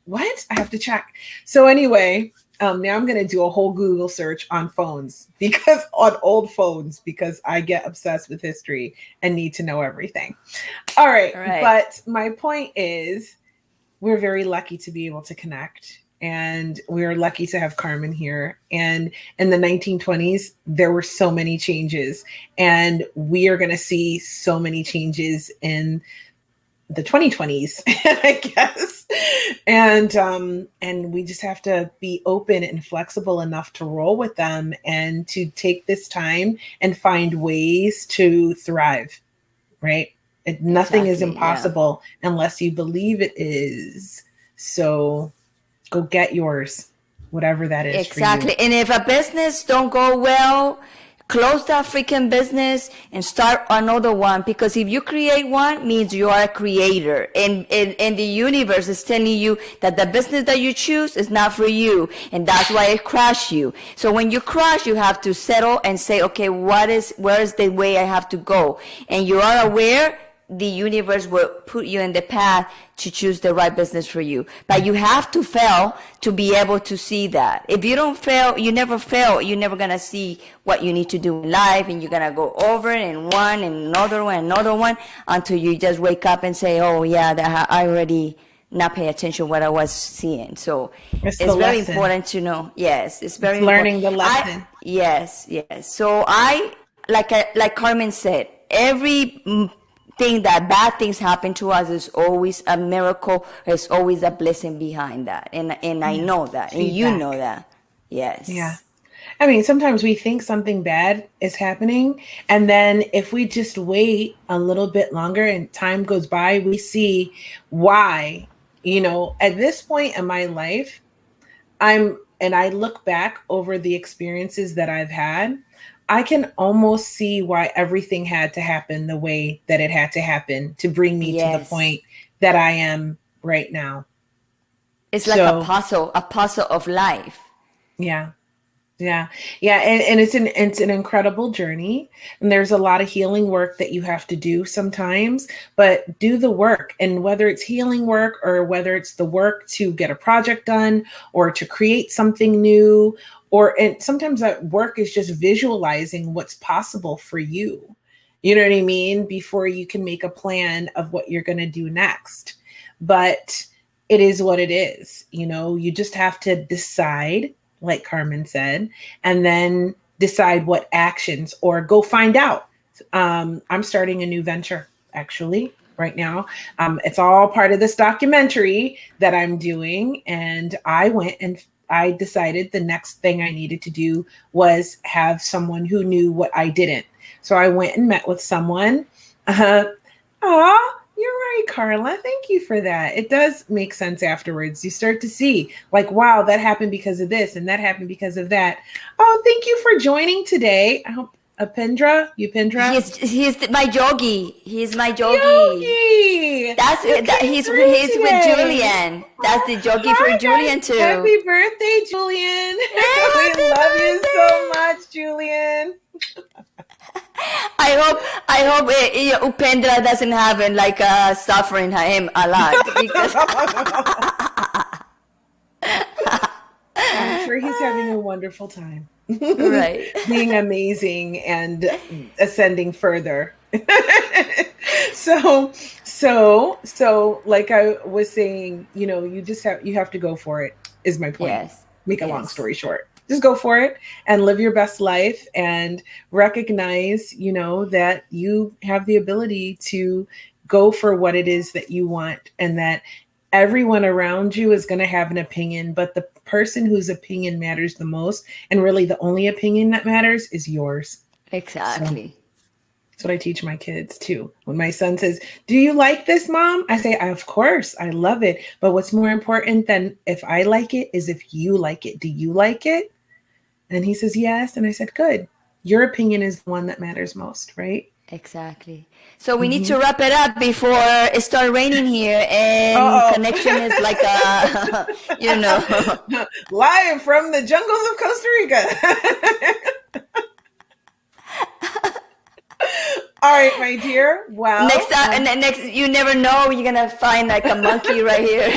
What? I have to check. So anyway. Now I'm going to do a whole Google search on phones, on old phones, because I get obsessed with history and need to know everything. All right. But my point is, we're very lucky to be able to connect, and we're lucky to have Carmen here. And in the 1920s, there were so many changes, and we are going to see so many changes in the 2020s, I guess. And we just have to be open and flexible enough to roll with them and to take this time and find ways to thrive, right? Nothing is impossible unless you believe it is. So go get yours, whatever that is. Exactly. And if a business don't go well, close that freaking business and start another one, because if you create one, means you are a creator, and the universe is telling you that the business that you choose is not for you, and that's why it crashed you. So when you crash, you have to settle and say, okay, where is the way I have to go? And you are aware, the universe will put you in the path to choose the right business for you. But you have to fail to be able to see that. If you don't fail, you never fail. You're never going to see what you need to do in life, and you're going to go over it and one and another one until you just wake up and say, oh yeah, I already not pay attention what I was seeing. So it's very important to know. Yes, it's very learning the lesson. Yes. So like Carmen said, every thing that bad things happen to us is always a miracle. There's always a blessing behind that, and I know that, and you know that. Yes. Yeah. I mean, sometimes we think something bad is happening, and then if we just wait a little bit longer and time goes by, we see why. You know, at this point in my life, I look back over the experiences that I've had, I can almost see why everything had to happen the way that it had to happen to bring me to the point that I am right now. It's like a puzzle of life. Yeah. And it's an incredible journey, and there's a lot of healing work that you have to do sometimes, but do the work. And whether it's healing work or whether it's the work to get a project done or to create something new, and sometimes that work is just visualizing what's possible for you. You know what I mean? Before you can make a plan of what you're going to do next. But it is what it is. You know, you just have to decide, like Carmen said, and then decide what actions, or go find out. I'm starting a new venture actually right now. It's all part of this documentary that I'm doing. And I went and I decided the next thing I needed to do was have someone who knew what I didn't. So I went and met with someone. You're right, Carla. Thank you for that. It does make sense afterwards. You start to see, like, wow, that happened because of this, and that happened because of that. Oh, thank you for joining today. I hope Upendra. He's my yogi. He's my yogi. Yogi. He's with Julian. That's the yogi for Julian too. Happy birthday, Julian. We love you so much, Julian. I hope Upendra doesn't have suffering him a lot, because I'm sure he's having a wonderful time. Right. Being amazing and ascending further. So like I was saying, you know, you have to go for it, is my point. Yes. Make a long story short. Just go for it and live your best life, and recognize, you know, that you have the ability to go for what it is that you want, and that everyone around you is going to have an opinion, but the person whose opinion matters the most, and really the only opinion that matters, is yours. Exactly. So that's what I teach my kids too. When my son says, "Do you like this, Mom?" I say, "Of course, I love it. But what's more important than if I like it is if you like it. Do you like it?" And he says, "Yes." And I said, "Good. Your opinion is the one that matters most, right?" Exactly. So we need to wrap it up before it starts raining here, and connection is like you know. Live from the jungles of Costa Rica. All right, my dear. Well, next, you never know. You're gonna find like a monkey right here.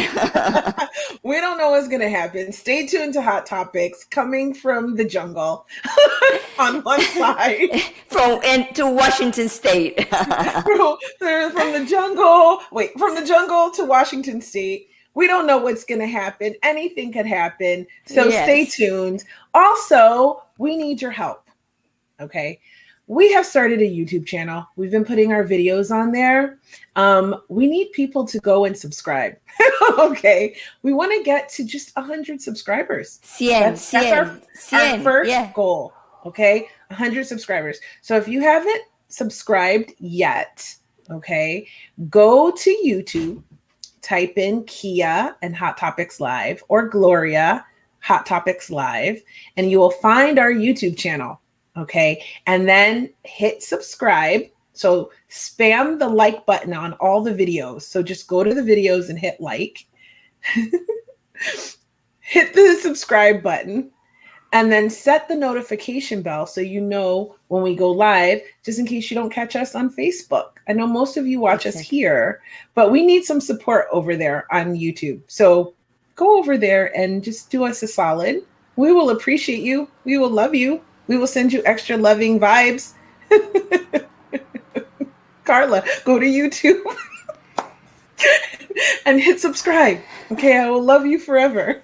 We don't know what's gonna happen. Stay tuned to Hot Topics coming from the jungle on one side, to Washington State. from the jungle to Washington State. We don't know what's gonna happen. Anything could happen. So Stay tuned. Also, we need your help. Okay. We have started a YouTube channel. We've been putting our videos on there. We need people to go and subscribe. Okay. We want to get to just 100 subscribers. That's our first goal. Okay. 100 subscribers. So if you haven't subscribed yet, okay, go to YouTube, type in Kia and Hot Topics Live, or Gloria Hot Topics Live, and you will find our YouTube channel. Okay. And then hit subscribe. So spam the like button on all the videos. So just go to the videos and hit like. Hit the subscribe button. And then set the notification bell so you know when we go live, just in case you don't catch us on Facebook. I know most of you watch us here, but we need some support over there on YouTube. So go over there and just do us a solid. We will appreciate you. We will love you. We will send you extra loving vibes. Carla, go to YouTube and hit subscribe. Okay, I will love you forever.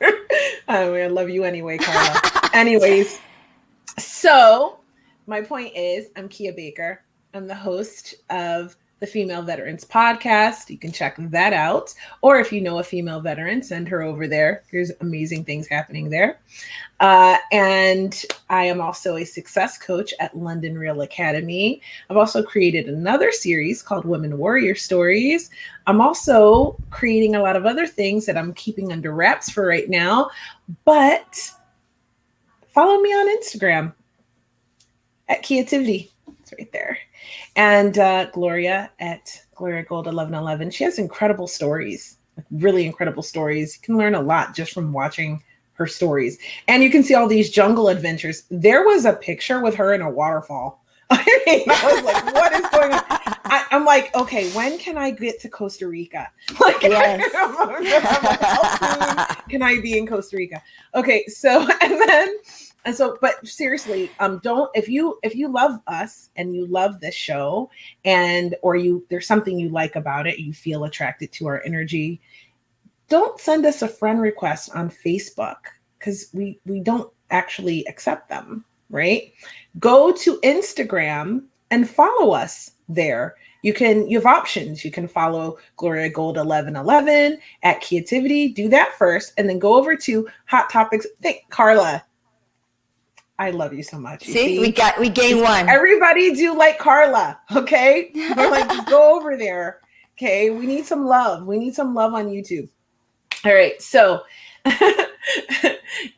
I love you anyway, Carla. Anyways, so my point is, I'm Kia Baker. I'm the host of the Female Veterans Podcast. You can check that out. Or if you know a female veteran, send her over there. There's amazing things happening there. And I am also a success coach at London Real Academy. I've also created another series called Women Warrior Stories. I'm also creating a lot of other things that I'm keeping under wraps for right now. But follow me on Instagram at Creativity. It's right there. And Gloria at Gloria Gold 1111. She has incredible stories, really incredible stories. You can learn a lot just from watching her stories. And you can see all these jungle adventures. There was a picture with her in a waterfall. I was like, what is going on? I'm like, okay, when can I get to Costa Rica? Like, yes. How soon can I be in Costa Rica? Okay, so, but seriously, if you love us and you love this show or there's something you like about it, you feel attracted to our energy, don't send us a friend request on Facebook because we don't actually accept them, right? Go to Instagram and follow us there. You have options. You can follow Gloria Gold 1111 at Creativity. Do that first, and then go over to Hot Topics. Carla, I love you so much. See, we gained one. Everybody do like Carla, okay? We're like, go over there, okay? We need some love. We need some love on YouTube. All right, so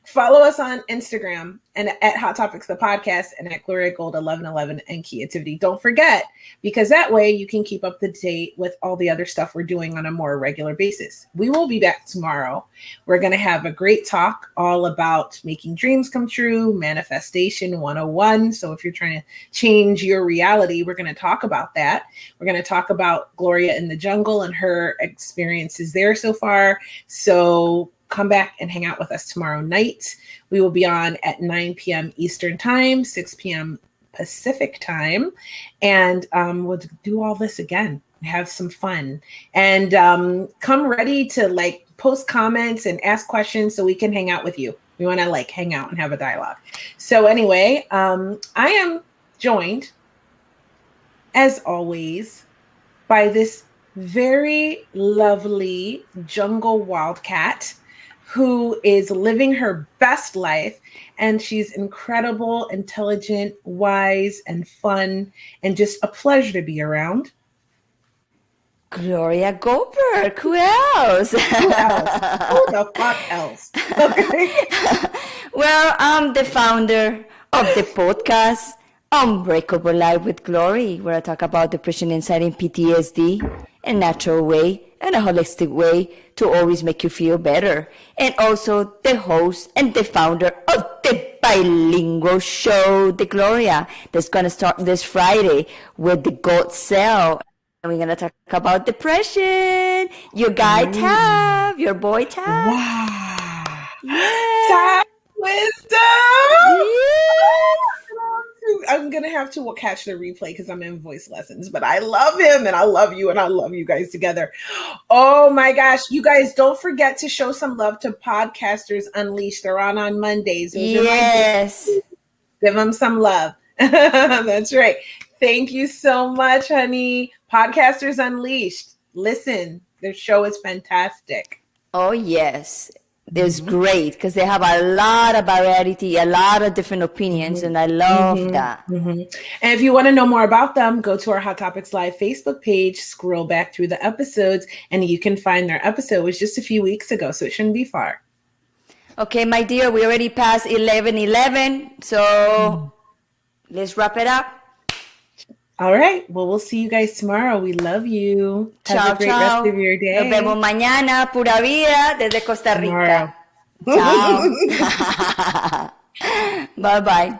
follow us on Instagram and at Hot Topics the Podcast and at Gloria Gold 1111 and Creativity. Don't forget, because that way you can keep up to date with all the other stuff we're doing on a more regular basis. We will be back tomorrow. We're going to have a great talk all about making dreams come true, manifestation 101. So if you're trying to change your reality, we're going to talk about that. We're going to talk about Gloria in the jungle and her experiences there so far. So come back and hang out with us tomorrow night. We will be on at 9 p.m. Eastern Time, 6 p.m. Pacific Time. And we'll do all this again, have some fun. And come ready to post comments and ask questions so we can hang out with you. We want to hang out and have a dialogue. So anyway, I am joined, as always, by this very lovely jungle wildcat who is living her best life. And she's incredible, intelligent, wise, and fun, and just a pleasure to be around. Gloria Goldberg. Who else? Who the fuck else? Okay. Well, I'm the founder of the podcast Unbreakable Life with Glory, where I talk about depression, anxiety, and PTSD in a natural way and a holistic way to always make you feel better. And also the host and the founder of the bilingual show, The Gloria, that's going to start this Friday with the Gold Cell. And we're going to talk about depression. Your guy, Tab, your boy, Tab. Wow. Yeah. Tab Wisdom. Yes. I'm going to have to catch the replay because I'm in voice lessons, but I love him and I love you and I love you guys together. Oh my gosh. You guys don't forget to show some love to Podcasters Unleashed. They're on Mondays. Yes. Give them some love. That's right. Thank you so much, honey. Podcasters Unleashed. Listen, their show is fantastic. Oh, yes. It's great because they have a lot of variety, a lot of different opinions, and I love that. And if you want to know more about them, go to our Hot Topics Live Facebook page, scroll back through the episodes, and you can find their episode. It was just a few weeks ago, so it shouldn't be far. Okay, my dear, we already passed 11:11, so let's wrap it up. All right. Well, we'll see you guys tomorrow. We love you. Have a great rest of your day. Nos vemos mañana. Pura vida desde Costa Rica. Tomorrow. Chao. Bye-bye.